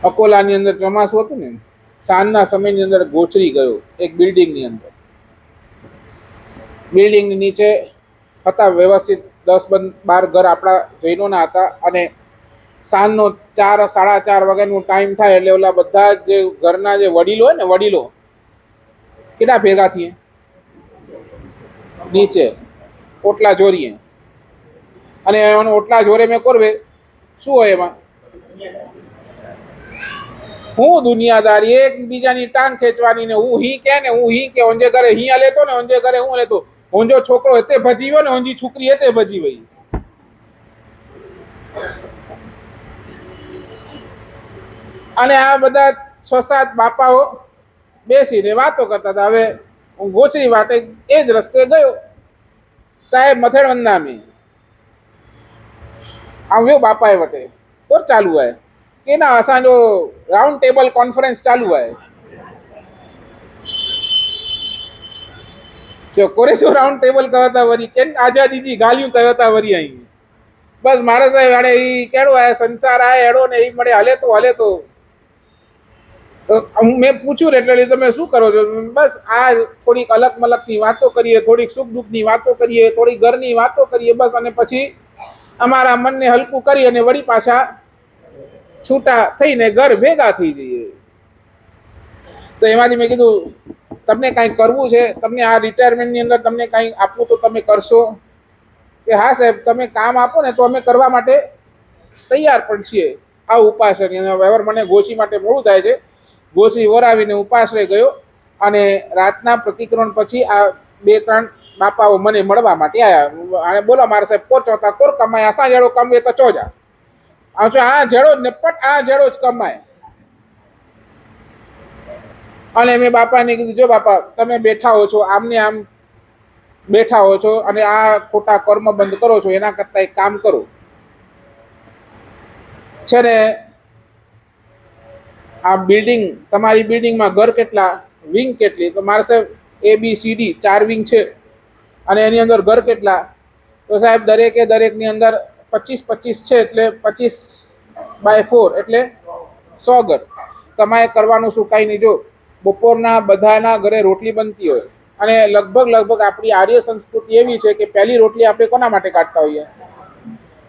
Speaker 1: અકોલાની અંદર ચોમાસું હતું ને, સાંજના સમયની અંદર ગોચરી ગયો એક બિલ્ડિંગની અંદર. બિલ્ડિંગની નીચે હતા વ્યવસ્થિત 10-12 ઘર આપણા જૈનોના હતા, અને સાંજનો 4-4:30 વાગ્યાનો ટાઈમ થાય એટલે ઓલા બધા જે ઘરના જે વડીલો હોય ને, વડીલો કેટલા ભેગા થઈએ નીચે ઓટલા જોરીએ, અને ઓટલા જોરે મેં કરવે શું હોય એમાં, હું દુનિયાદારી, એક બીજાની ટાંગ ખેંચવાની ને હું હી કે ઓંજે ઘરે હિયા લેતો ને ઓંજે ઘરે હું લેતો. ઓંજો છોકરો એતે ભજીવ્યો ને ઓંજી છોકરી એતે ભજી વઈ. અને આ બધા 6-7 બાપાઓ બેસીને વાતો કરતા હતા. હવે હું ગોચરી વાટે એ જ રસ્તે ગયો. સાહેબ मथेड़ वंदा में આવ્યો બાપાએ વટે તો ચાલુ है कि ना असांजो राउंड टेबल कॉन्फ्रेंस चालू है. जो कोरे जो राउंड टेबल कहता वरी के आजादी जी गालियों कहता वरी आई. बस मारे साहेब हाणे ई केड़ो है संसार है एड़ो ने ई मळे हले तो मैं पूछू એટલે તમે શું કરો છો? બસ આ થોડીક અલગ મલકની વાતો કરીએ, થોડીક સુખ દુઃખની વાતો કરીએ, થોડી ઘરની વાતો કરીએ, બસ. અને પછી અમારા મનને હલકું કરી અને વળી પાછા છૂટા થઈને ઘર ભેગા થઈ જઈએ. તો એમાંથી મેં કીધું તમને કાંઈ કરવું છે, તમને આ રિટાયરમેન્ટની અંદર તમને કાંઈ આપવું તો તમે કરશો? કે હા સાહેબ, તમે કામ આપો ને તો અમે કરવા માટે તૈયાર પણ છીએ. આ ઉપાસની વ્યવહાર મને ગોચી માટે મોડું થાય છે. ગોચરી વરાવીને ઉપાશ્રય ગયો, અને રાતના પ્રતિક્રમણ પછી આ 2-3 બાપાઓ મને મળવા માટે આવ્યા. અને બોલો મારા સાહેબ કોર ચોથા કોર કમાય, આસા જેડો કમાય તો ચોજા આ જેડો જ ને પટ આ જેડો જ કમાય. અને મેં બાપાને કીધું, જો બાપા તમે બેઠા હો છો, આમને આમ બેઠા હો છો અને આ ખોટા કર્મ બંધ કરો છો, એના કરતા એક કામ કરો છે ને, આ બિલ્ડિંગ તમારી બિલ્ડિંગમાં ઘર કેટલા, વિંગ કેટલી? તો મારે સાહેબ ABCD 4 વિંગ છે, અને એની અંદર ઘર કેટલા? તો સાહેબ દરેકની અંદર 25-25 છે, એટલે 25/4 એટલે 100 ઘર. તમારે કરવાનું શું કાંઈ નહીં. જો બપોરના બધાના ઘરે રોટલી બનતી હોય, અને લગભગ આપણી આર્ય સંસ્કૃતિ એવી છે કે પહેલી રોટલી આપણે કોના માટે કાઢતા હોઈએ?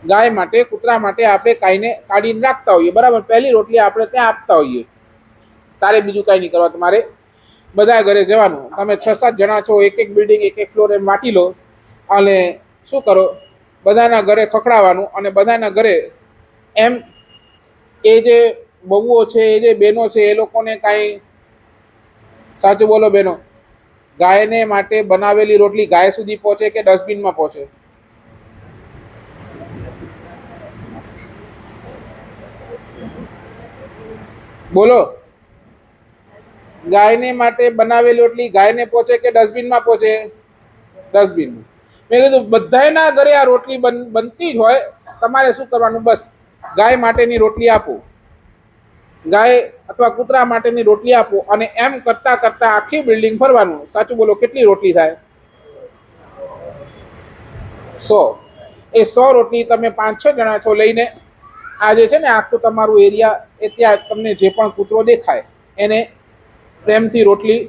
Speaker 1: ગાય માટે, કૂતરા માટે આપણે કાઢીને રાખતા હોઈએ, બરાબર. પહેલી રોટલી આપણે ત્યાં આપતા હોઈએ. તારે બીજું કાંઈ નહીં કરવા, તમારે બધા ઘરે જવાનું. તમે 6-7 જણા છો, એક બિલ્ડિંગ, એક ફ્લોર એમ વાટી લો, અને શું કરો, બધાના ઘરે ખખડાવવાનું. અને બધાના ઘરે એમ એ જે બહુઓ છે, એ જે બહેનો છે, એ લોકોને કાંઈ, સાચું બોલો બહેનો, ગાયને માટે બનાવેલી રોટલી ગાય સુધી પહોંચે કે ડસ્ટબિનમાં પહોંચે? બોલો, ગાયને માટે બનાવેલી રોટલી ગાયને પહોંચે કે ડસ્ટબિનમાં પહોંચે? ડસ્ટબિનમાં. મેં કીધું બધાના ઘરે આ રોટલી બનતી જ હોય, તમારે શું કરવાનું? બસ ગાય માટેની રોટલી આપો, ગાય અથવા કૂતરા માટેની રોટલી આપો, અને એમ કરતા કરતા આખી બિલ્ડિંગ ફરવાનું. સાચું બોલો, કેટલી રોટલી થાય? 100. એ 100 રોટલી તમે 5-6 જણા છો લઈને, આ જે છે ને આખું તમારું એરિયા, એ ત્યાં તમને જે પણ કૂતરો દેખાય એને પ્રેમથી રોટલી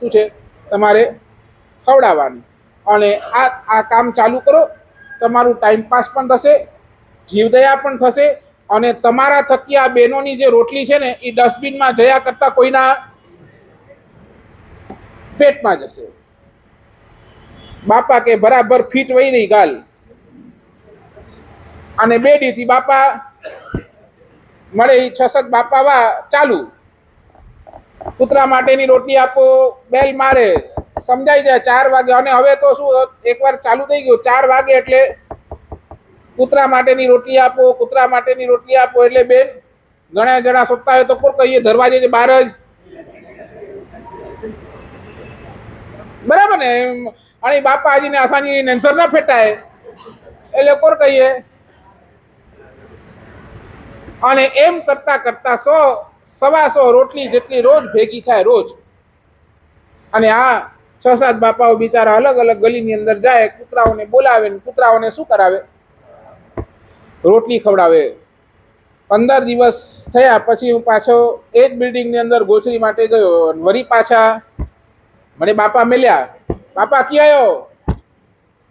Speaker 1: શું છે તમારે ખવડાવવાની. અને આ કામ ચાલુ કરો, તમારું ટાઈમપાસ પણ થશે, જીવદયા પણ થશે, અને તમારા થકી આ બહેનોની જે રોટલી છે ને એ ડસ્ટબિનમાં જયા કરતા કોઈના પેટમાં જશે. બાપા કે બરાબર ફીટ વહી રહી ગાલ, અને 2 દીથી બાપા મળે 6-7 બાપા વા ચાલુ. કૂતરા માટેની રોટલી આપો, બેલ મારે, સમજાઈ જાય 4 વાગે. અને હવે તો શું એકવાર ચાલુ થઈ ગયું 4 વાગે એટલે કૂતરા માટેની રોટલી આપો, કૂતરા માટેની રોટલી આપો. એટલે બેન ઘણા જણા સોતા હોય તો કોણ કહીએ દરવાજે બહાર જ, બરાબર ને. અને બાપાજી ને આસાની નંતર ના ફેટાય એટલે કોણ કહીએ. અને એમ કરતા કરતા 100-125 રોટલી જેટલી રોજ ભેગી થાય રોજ. અને આ 6-7 બાપાઓ બિચારા અલગ અલગ ગલીની અંદર જાય, કૂતરાઓને બોલાવે ને કૂતરાઓને શું કરાવે, રોટલી ખવડાવે. 15 દિવસ થયા પછી હું પાછો એ જ બિલ્ડિંગની અંદર ગોચરી માટે ગયો. વળી પાછા મને બાપા મળ્યા. બાપા ક્યાં આવ્યો?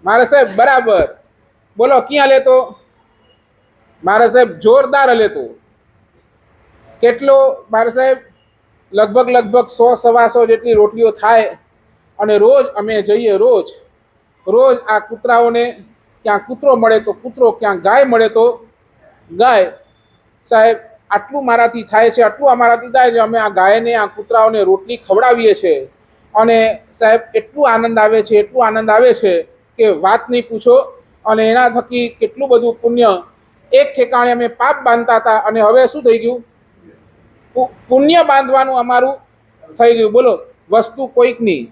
Speaker 1: મારે સાહેબ બરાબર. બોલો ક્યાં લેતો? મારે સાહેબ જોરદાર લેતો. કેટલો? મારે સાહેબ લગભગ 100-125 જેટલી રોટલીઓ થાય. અને રોજ અમે જઈએ, રોજ આ કૂતરાઓને ક્યાં કૂતરો મળે તો કૂતરો, ક્યાં ગાય મળે તો ગાય. સાહેબ આટલું મારાથી થાય છે, આટલું અમારાથી થાય છે. અમે આ ગાયને આ કૂતરાઓને રોટલી ખવડાવીએ છીએ. અને સાહેબ એટલું આનંદ આવે છે, એટલું આનંદ આવે છે કે વાત નહીં પૂછો. અને એના થકી કેટલું બધું પુણ્ય. એક ઠેકાણે અમે પાપ બાંધતા હતા અને હવે શું થઈ ગયું? પુણ્ય બાંધવાનું અમારું થઈ ગયું. બોલો, વસ્તુ કોઈકની,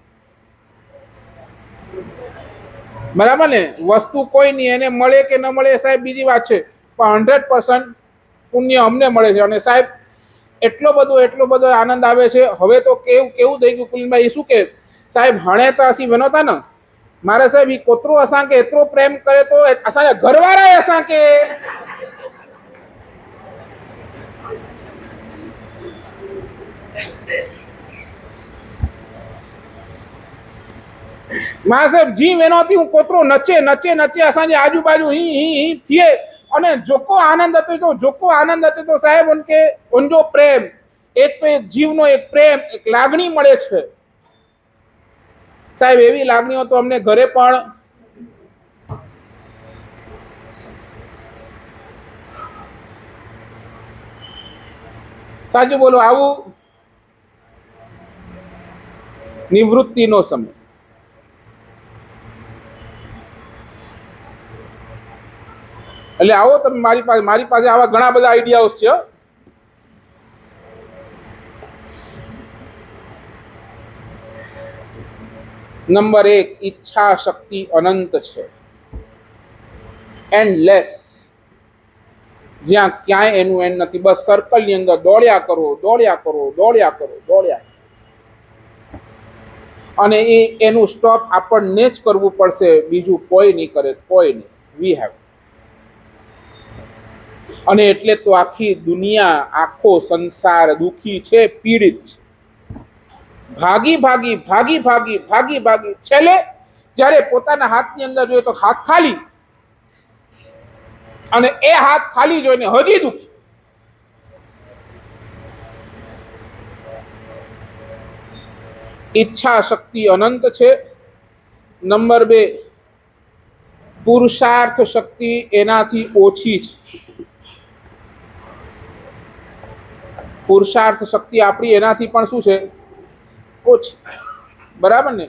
Speaker 1: બરાબર ને. વસ્તુ કોઈ નહીં, એને મળે કે ન મળે સાહેબ બીજી વાત છે, પણ 100% પુણ્ય અમને મળે છે. અને સાહેબ એટલો બધો આનંદ આવે છે. હવે તો કેવું થઈ ગયું કુલીનભાઈ, શું કે સાહેબ હણે તો અસી બનોતા ને મારે સાહેબ એ કોતરો અસાંકે એટલો પ્રેમ કરે તો અસાંજા ઘરવાળા અસાંકે માં સાહેબ જી વેનોથી હું કોતરો નચે અસાંजे આજુબાજુ ही थिए. અને જોકો આનંદ હતો તો સાહેબ ઉનજો પ્રેમ, એક તો એક જીવનો એક પ્રેમ, એક લાગણી મળે છે સાહેબ. એવી લાગણીઓ તો અમને ઘરે પણ સાચું બોલો. આવું નિવૃત્તિનો સમય. એટલે આવો તમે મારી પાસે આવા ઘણા બધા આઈડિયાઓ છે. નંબર 1, ઈચ્છા શક્તિ અનંત છે, એન્ડલેસ. જ્યાં ક્યાંય એનું એન્ડ નથી. બસ સર્કલની અંદર દોડ્યા કરો. અને એનું સ્ટોપ આપણને જ કરવું પડશે, બીજું કોઈ નહીં કરે, કોઈ નહીં. We have. અને એટલે તો આખી દુનિયા, આખો સંસાર દુખી છે, પીડિત છે. ભાગી. છેલ્લે જ્યારે પોતાના હાથની અંદર જોઈએ તો હાથ ખાલી, અને એ હાથ ખાલી જોઈને હજી દુખી. ઈચ્છા શક્તિ અનંત છે. નંબર 2, પુરુષાર્થ શક્તિ એનાથી ઓછી છે. પુરુષાર્થ શક્તિ આપણી એનાથી પણ શું છે? ઓછી. બરાબર ને.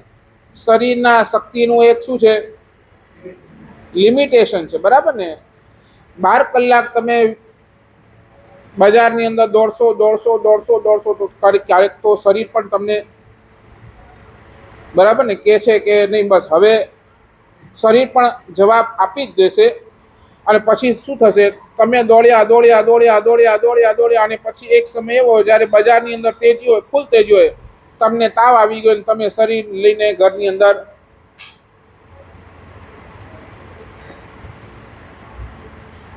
Speaker 1: શરીરના શક્તિનું એક શું છે? લિમિટેશન છે. બરાબર ને. 12 કલાક તમે બજારની અંદર દોડશો તો ક્યારેક તો શરીર પણ તમને બરાબર ને કહે છે કે નહીં બસ હવે શરીર પણ જવાબ આપી જ દેશે. અને પછી શું થશે? તમે દોડ્યા અને પછી એક સમય એવો જ્યારે બજારની અંદર તેજી હોય, ફૂલ તેજી હોય, તમને તાવ આવી ગયો, તમે શરીર લઈને ઘરની અંદર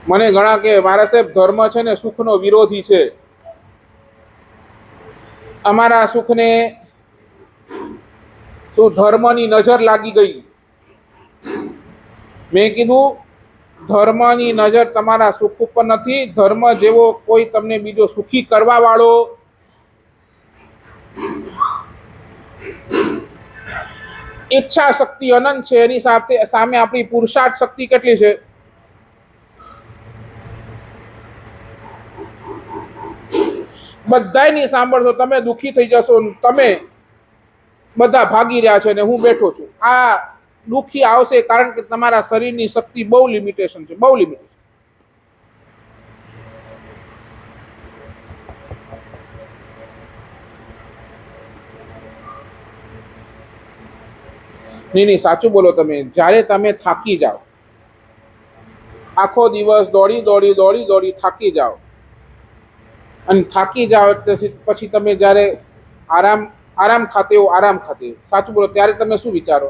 Speaker 1: મને ઘણા કે મારા સાહેબ ધર્મ છે ને સુખનો વિરોધી છે. અમારા સુખને તો ધર્મની નજર લાગી ગઈ. મેં કીધું ધર્મની નજર તમારા સુખ ઉપર નથી. ધર્મ જેવો કોઈ તમને બીજો સુખી કરવા વાળો ઈચ્છા શક્તિ અનંત છે. એની સામે આપણી પુરુષાર્થ શક્તિ કેટલી છે? બધાયની સાંભળશો તમે દુઃખી થઈ જશો. તમે બધા ભાગી રહ્યા છે ને હું બેઠો છું. આ દુઃખી આવશે કારણ કે તમારા શરીરની શક્તિ બહુ લિમિટેશન છે, બહુ લિમિટેશન. નહીં, સાચું બોલો તમે. જ્યારે તમે થાકી જાઓ, આખો દિવસ દોડી દોડી દોડી દોડી થાકી જાઓ અને થાકી જાઓ પછી તમે જ્યારે આરામ ખાતે હો, સાચું બોલો, ત્યારે તમે શું વિચારો?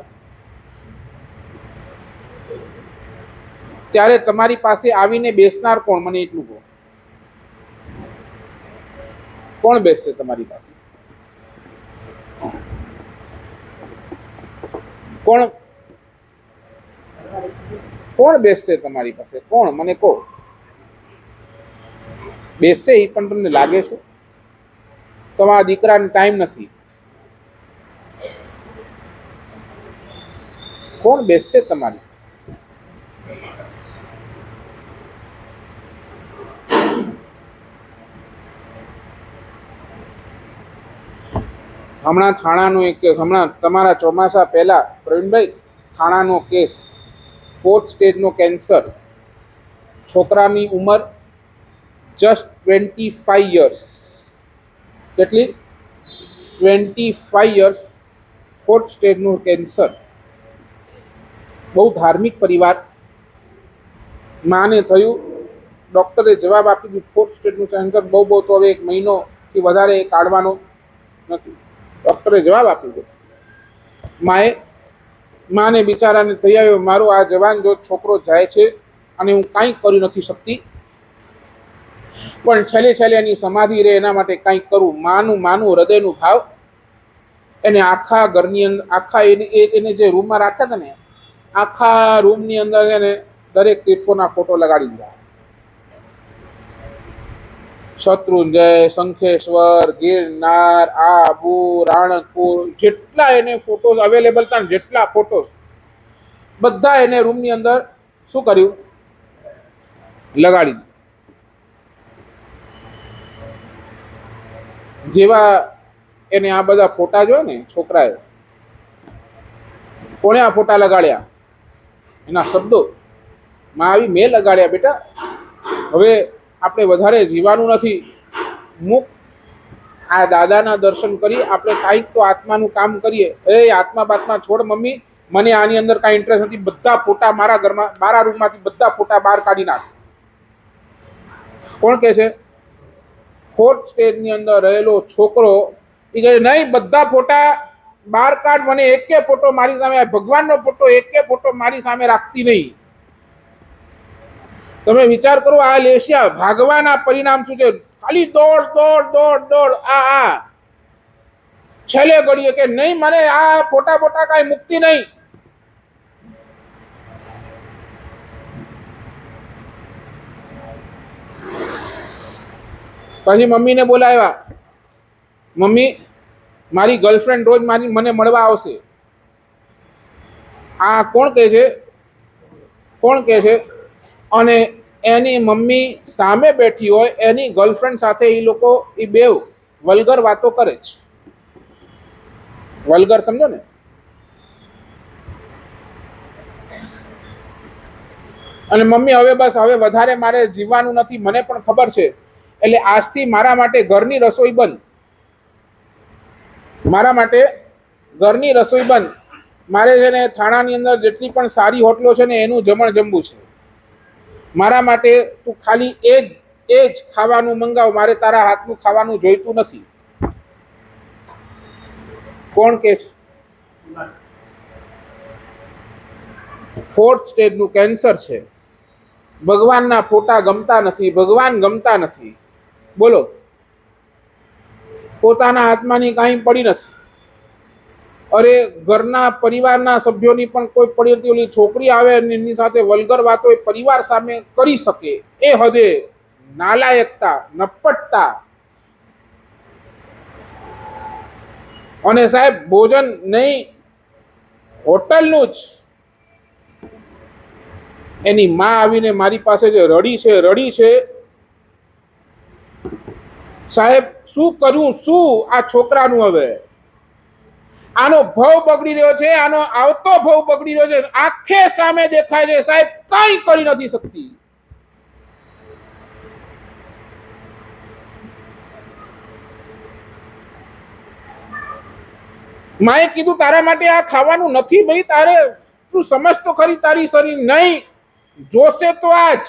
Speaker 1: ત્યારે તમારી પાસે આવીને બેસનાર કોણ? મને એટલું કહો, કોણ બેસશે તમારી પાસે? કોણ બેસશે તમારી પાસે? કોણ? મને કહો. બેસશે એ પણ તમને લાગે છે? તમારા દીકરાને ટાઈમ નથી. કોણ બેસશે તમારી? હમણાં થાણાનો એક કેસ, હમણાં તમારા ચોમાસા પહેલા પ્રવીણભાઈ, થાણાનો કેસ, 4th સ્ટેજનો કેન્સર, છોકરાની ઉંમર જસ્ટ 25 યર્સ. કેટલી? 25 યર્સ, 4th સ્ટેજનું કેન્સર. બહુ ધાર્મિક પરિવાર. માને થયું, ડૉક્ટરે જવાબ આપી દીધું 4th સ્ટેજનું કેન્સર, બહુ તો હવે 1 મહિનોથી વધારે કાઢવાનો નથી. ડૉક્ટરે જવાબ આપી દીધો. માને બિચારાને થઈ આવ્યો, મારો આ જવાન જો છોકરો જાય છે અને હું કાંઈ કરી નથી શકતી, પણ છેલ્લે એની સમાધિ રહે એના માટે કંઈક કરું. માનું હૃદયનું ભાવ એને આખા ઘરની અંદર, આખા એને જે રૂમમાં રાખ્યા હતા ને, આખા રૂમની અંદર એને દરેક તીર્થોના ફોટો લગાડી દીધા. શત્રુંજય, શંખેશ્વર, ગિરનાર, આબુ, રાણકપુર, જેટલા એને ફોટોઝ અવેલેબલ હતા ને, જેટલા ફોટોઝ બધા એને રૂમની અંદર શું કર્યું? લગાડી દીધું. જેવા એને આ બધા ફોટા જોયા ને છોકરાએ, કોણે આ ફોટા લગાડ્યા? એના શબ્દો માં આવી, મેં લગાડ્યા. બેટા, હવે આપણે વધારે જીવાનું નથી, મુક, આ દાદાના દર્શન કરી આપણે કાંઈક તો આત્માનું કામ કરીએ. આત્મા બાત્મા છોડ મમ્મી, મને આની અંદર કાંઈ ઇન્ટરેસ્ટ નથી. બધા ફોટા મારા ઘરમાં, મારા રૂમમાંથી બધા ફોટા બહાર કાઢી નાખ. કોણ કહે છે? 4th સ્ટેજની અંદર રહેલો છોકરો એ કહે નહીં, બધા ફોટા બહાર કાઢ, મને એકે ફોટો મારી સામે, ભગવાનનો ફોટો એકે ફોટો મારી સામે રાખતી નહીં. તમે વિચાર કરો, આ લેશિયા ભાગવાના પરિણામ શું છે? ખાલી દોડ દોડ દોડ દોડ. આ છેલ્લે ઘડીએ કે નહીં, મને આ ફોટા કાંઈ મુક્તિ નહીં. પછી મમ્મીને બોલાવ્યા. મમ્મી, મારી ગર્લફ્રેન્ડ રોજ મને મળવા આવશે. આ કોણ કહે છે? કોણ કહે છે? અને એની મમ્મી સામે બેઠી હોય, એની ગર્લફ્રેન્ડ સાથે એ લોકો એ બેવ વલ્ગર વાતો કરે છે. વલ્ગર સમજો ને? અને મમ્મી હવે બસ, હવે વધારે મારે જીવવાનું નથી, મને પણ ખબર છે, એટલે આજથી મારા માટે ઘરની રસોઈ બંધ. મારા માટે ઘરની રસોઈ બંધ. મારે છે ને થાણાની અંદર જેટલી પણ સારી હોટલો છે ને એનું જમણ જમવું છે. મારા માટે તું ખાલી એ જ ખાવાનું મંગાવ, મારે તારા હાથનું ખાવાનું જોઈતું નથી. કોણ કે છે? 4th સ્ટેજનું કેન્સર છે. ભગવાનના ફોટા ગમતા નથી, ભગવાન ગમતા નથી. બોલો, પોતાના આત્માની કાંઈ પડી નથી. અરે ઘરના પરિવારના સભ્યોની પણ કોઈ પડી નથી. ઓલી છોકરી આવે અને એની સાથે વલ્ગર વાતો એ પરિવાર સામે કરી શકે એ હદે નાલાયકતા, નપટતા. અને સાહેબ, ભોજન નહીં, હોટલનું જ. એની માં આવીને મારી પાસે જે રડી છે સાહેબ, શું કર્યું શું આ છોકરાનું? હવે આનો ભાવ બગડી રહ્યો છે, આનો આવતો ભાવ બગડી રહ્યો છે, આંખે સામે દેખાય છે સાહેબ, કઈ કરી નથી શકતી. માએ કીધું તારા માટે આ ખાવાનું નથી ભાઈ, તારે તું સમજ તો ખરી તારી શરીર નહીં, જોશે તો આજ.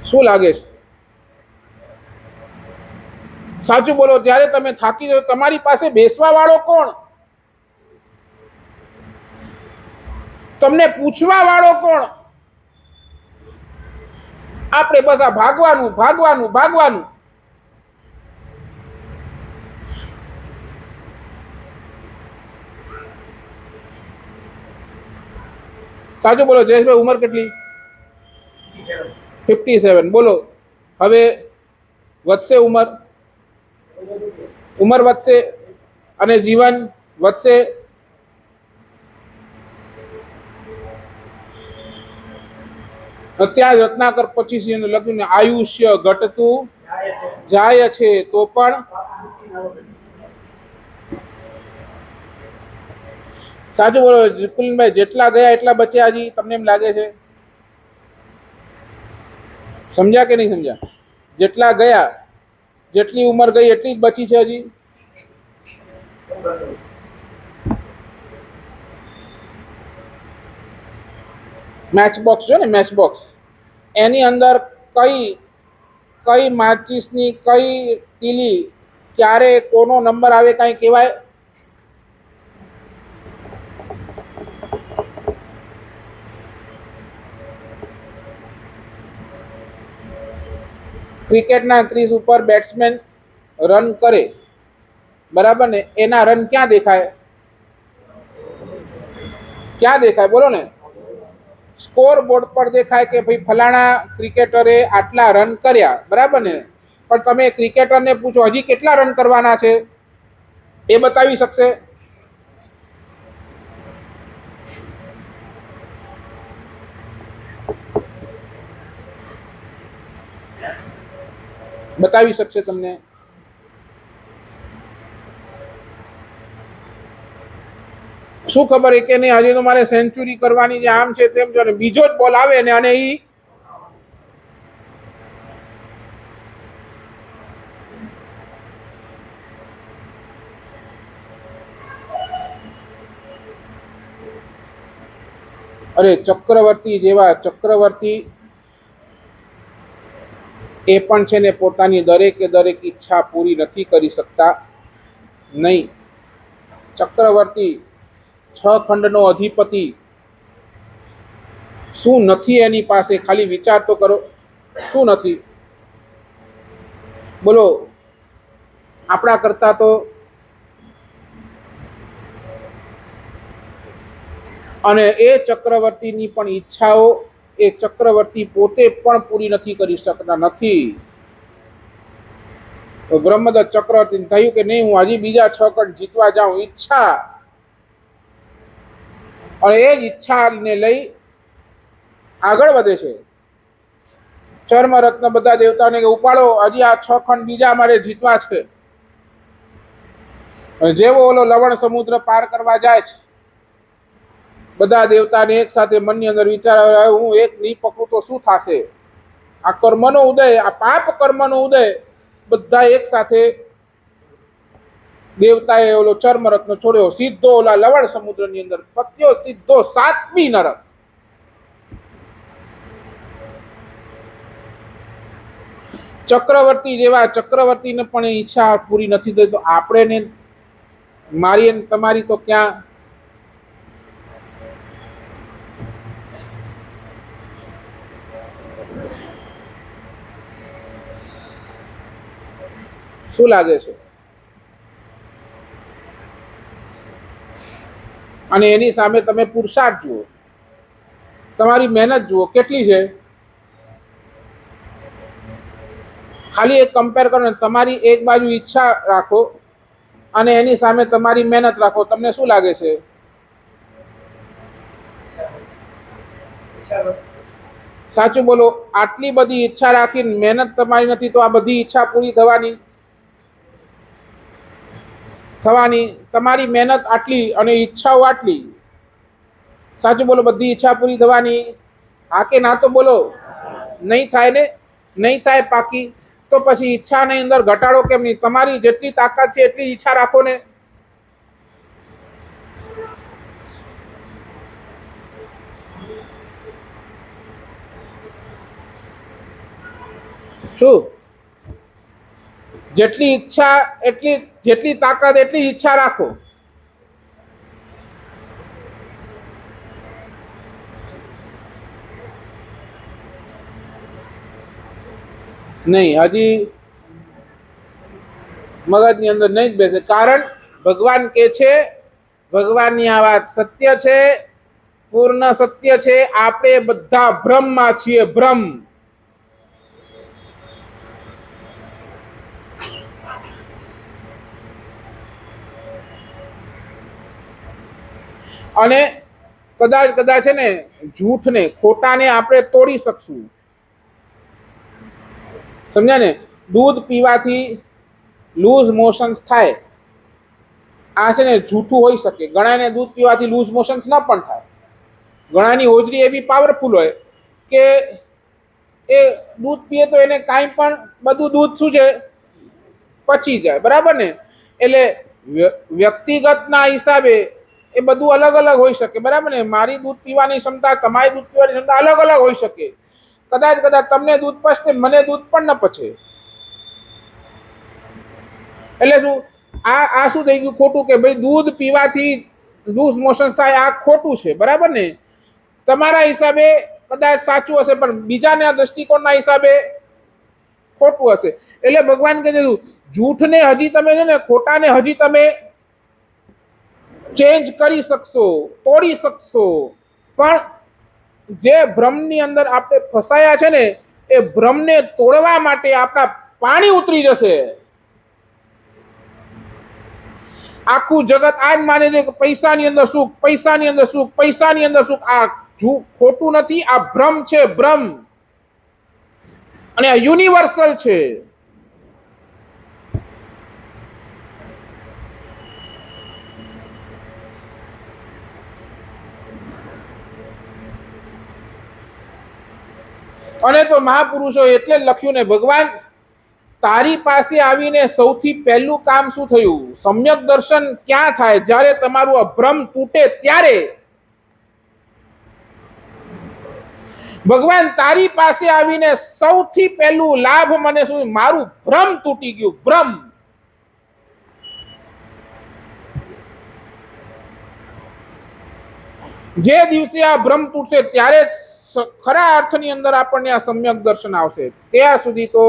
Speaker 1: શું લાગે છે? સાચું બોલો. ત્યારે તમે થાકી જાઓ, તમારી પાસે બેસવા વાળો કોણ? તમને પૂછવા વાળો કોણ? આપણે બસ આ ભાગવાનું ભાગવાનું ભાગવાનું. સાચું બોલો જયેશભાઈ, ઉંમર કેટલી? 57. બોલો હવે વધશે ઉંમર વધશે અને જીવન વધશે. ત્યાં રત્નાકર 25 લખ્યું ને આયુષ્ય ઘટતું જાય છે તો પણ. સાચું બોલો કુલભાઈ, જેટલા ગયા એટલા બચ્યા હજી, તમને એમ લાગે છે? સમજ્યા કે નહીં સમજ્યા? જેટલા ગયા, જેટલી ઉંમર ગઈ એટલી જ બચી છે હજી. મેચ બોક્સ છે ને, મેચ બોક્સ, એની અંદર કઈ માચીસની કઈ તીલી ક્યારે કોનો નંબર આવે કઈ કહેવાય? ક્રિકેટના ક્રીઝ ઉપર બેટ્સમેન રન કરે, બરાબર ને, એના રન ક્યાં દેખાય? ક્યાં દેખાય બોલો ને? સ્કોર બોર્ડ પર દેખાય કે ભાઈ ફલાણા ક્રિકેટરે આટલા રન કર્યા, બરાબર ને. પણ તમે ક્રિકેટરને પૂછો હજી કેટલા રન કરવાના છે, એ બતાવી શકશે? બતાવી શકશે તમને? શું ખબર એ કે નહીં, હજી તો મારે સેન્ચુરી કરવાની છે, આમ છે તેમ છે, બીજો જ બોલ આવે ને અને ઈ અરે ચક્રવર્તી જેવા ચક્રવર્તી એ પણ છે ને પોતાની દરેકે દરેક ઈચ્છા પૂરી નથી કરી શકતા. નહીં, ચક્રવર્તી 6 ખંડનો અધિપતિ, શું નથી એની પાસે? ખાલી વિચાર તો કરો, શું નથી? બોલો. આપણા કરતા તો અને એ ચક્રવર્તીની પણ ઈચ્છાઓ એ ચક્રવર્તી પોતે પણ પૂરી નથી કરી શકતા. નથી તો બ્રહ્મદત્ત ચક્રવર્તી થયું કે નહીં, હું હજી બીજા 6 ખંડ જીતવા જાઉં, ઈચ્છા. અને એ જ ઈચ્છાને લઈ આગળ વધે છે. ચર્મ રત્ન બધા દેવતાને કે ઉપાડો, હજી આ 6 ખંડ બીજા મારે જીતવા છે. જેવો ઓલો લવણ સમુદ્ર પાર કરવા જાય છે, બધા દેવતાને એક સાથે મનની અંદર વિચાર આવે, હું એક નહીં પકડું તો શું થશે? આ કર્મનો ઉદય, આ પાપ કર્મનો ઉદય, બધા એક સાથે દેવતાએ ઓલો ચર્મરત્ન છોડ્યો, સીધો ઓલા લવણ સમુદ્રની અંદર પત્યો, સીધો 7મી નરક. ચક્રવર્તી જેવા ચક્રવર્તીને પણ ઈચ્છા પૂરી નથી થઈ, તો આપણે મારી તમારી તો ક્યાં? શું લાગે છે? અને એની સામે તમે પુરુષાર્થ જુઓ, તમારી મહેનત જુઓ કેટલી છે. ખાલી એક કમ્પેર કરો ને, તમારી એક બાજુ ઈચ્છા રાખો અને એની સામે તમારી મહેનત રાખો, તમને શું લાગે છે? સાચું બોલો, આટલી બધી ઈચ્છા રાખીને મહેનત તમારી નથી તો આ બધી ઈચ્છા પૂરી થવાની તમારી મહેનત આટલી અને ઈચ્છાઓ આટલી, સાચું બોલો, બધી ઈચ્છા પૂરી થવાની? હા કે ના તો બોલો. નહીં થાય ને, નહીં થાય પાકી તો પછી ઈચ્છાની અંદર ઘટાડો કેમ નહીં? તમારી જેટલી તાકાત છે એટલી ઈચ્છા રાખો ને. શું? જેટલી ઈચ્છા એટલી, જેટલી તાકાત એટલી ઈચ્છા રાખો. નહીં, હજી મગજની અંદર નહીં જ બેસે. કારણ ભગવાન કે છે, ભગવાનની આ વાત સત્ય છે, પૂર્ણ સત્ય છે. આપણે બધા ભ્રમમાં છીએ, ભ્રમ. અને કદાચ છે ને જૂઠને, ખોટાને આપણે તોડી શકશું. સમજ્યા ને? દૂધ પીવાથી લૂઝ મોશન્સ થાય, આ છે ને જૂઠું હોઈ શકે. ઘણાને દૂધ પીવાથી લૂઝ મોશન્સ ન પણ થાય. ઘણાની હોજરી એવી પાવરફુલ હોય કે એ દૂધ પીએ તો એને કાંઈ પણ, બધું દૂધ શું છે, પચી જાય. બરાબર ને? એટલે વ્યક્તિગતના હિસાબે એ બધું અલગ અલગ હોઈ શકે. બરાબર ને? મારી દૂધ પીવાની ક્ષમતા, તમારી દૂધ પીવાની ક્ષમતા અલગ અલગ હોઈ શકે. કદાચ તમને દૂધ પચશે, મને દૂધ પણ ન પચે. એટલે શું, આ શું થઈ ગયું? ખોટું. કે ભાઈ દૂધ પીવાથી લૂઝ મોશન્સ થાય, આ ખોટું છે. બરાબર ને? તમારા હિસાબે કદાચ સાચું હશે, પણ બીજાના દ્રષ્ટિકોણના હિસાબે ખોટું હશે. એટલે ભગવાન કહે છે જૂઠને હજી તમે છે ને, ખોટાને હજી તમે ચેન્જ કરી શકશો, તોડી શકશો, પણ જે ભ્રમની અંદર આપણે ફસાયા છે ને, એ ભ્રમને તોડવા માટે આપણા પાણી ઉતરી જશે. આખું જગત આજ માને છે કે પૈસાની અંદર સુખ, પૈસાની અંદર સુખ, પૈસાની અંદર સુખ. આ ખોટું નથી, આ ભ્રમ છે, ભ્રમ. અને આ યુનિવર્સલ છે. અને તો મહાપુરુષો એટલે લખ્યું ને, ભગવાન તારી પાસે આવીને સૌથી પહેલું કામ શું થયું? સમ્યક દર્શન ક્યાં થાય? જ્યારે તમારું અભ્રમ તૂટે ત્યારે. ભગવાન તારી પાસે આવીને સૌથી પહેલું લાભ મને શું? મારું ભ્રમ તૂટી ગયું, ભ્રમ. જે દિવસે આ ભ્રમ તૂટશે ત્યારે ખરા અર્થની અંદર આપણને આ સમ્યક દર્શન આવશે. ત્યાં સુધી તો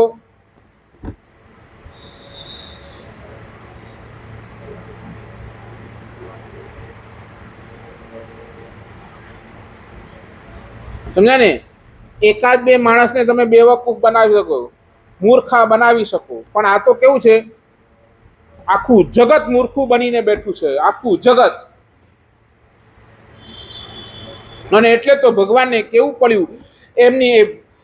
Speaker 1: સમજ્યા ને? એકાદ બે માણસને તમે બેવકૂફ બનાવી શકો, મૂર્ખા બનાવી શકો, પણ આ તો કેવું છે? આખું જગત મૂર્ખું બનીને બેઠું છે, આખું જગત. અને એટલે તો ભગવાનને કેવું પડ્યું, એમની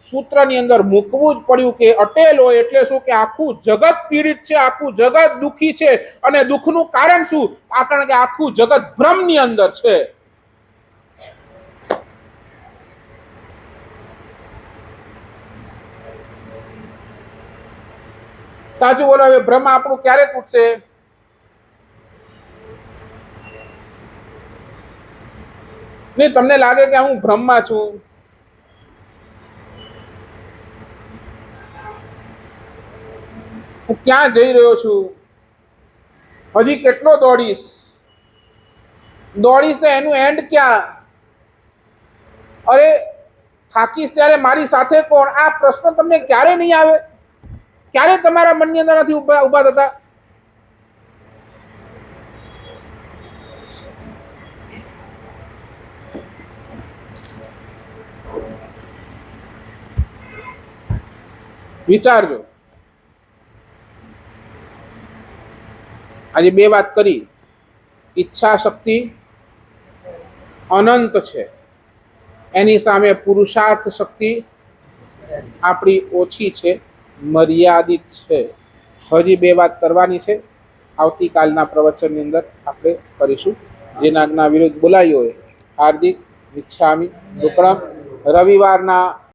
Speaker 1: સૂત્રની અંદર મૂકવું જ પડ્યું કે અટેલ હોય એટલે શું? કે આખું જગત પીડિત છે, આખું જગત દુઃખી છે. અને દુઃખનું કારણ શું? કારણ કે આખું જગત ભ્રમની અંદર છે. સાચું બોલો. હવે ભ્રમ આપણું ક્યારે તૂટશે? નહીં, તમને લાગે કે હું ભ્રમમાં છું, હું ક્યાં જઈ રહ્યો છું, હજી કેટલો દોડીશ તો એનું એન્ડ ક્યાં? અરે થાકીશ ત્યારે મારી સાથે કોણ? આ પ્રશ્ન તમને ક્યારે નહીં આવે? ક્યારે તમારા મનની અંદર નથી ઉભા થતા? વિચારજો. આજે બે વાત કરી. ઈચ્છા શક્તિ અનંત છે, એની સામે પુરુષાર્થ શક્તિ આપણી ઓછી છે, મર્યાદિત છે. હજી 2 વાત કરવાની છે, આવતીકાલના પ્રવચનની અંદર આપણે કરીશું. જેના આજ્ઞા વિરુદ્ધ બોલાયો હોય હાર્દિક મિચ્છામિ દુક્કડમ. રવિવારના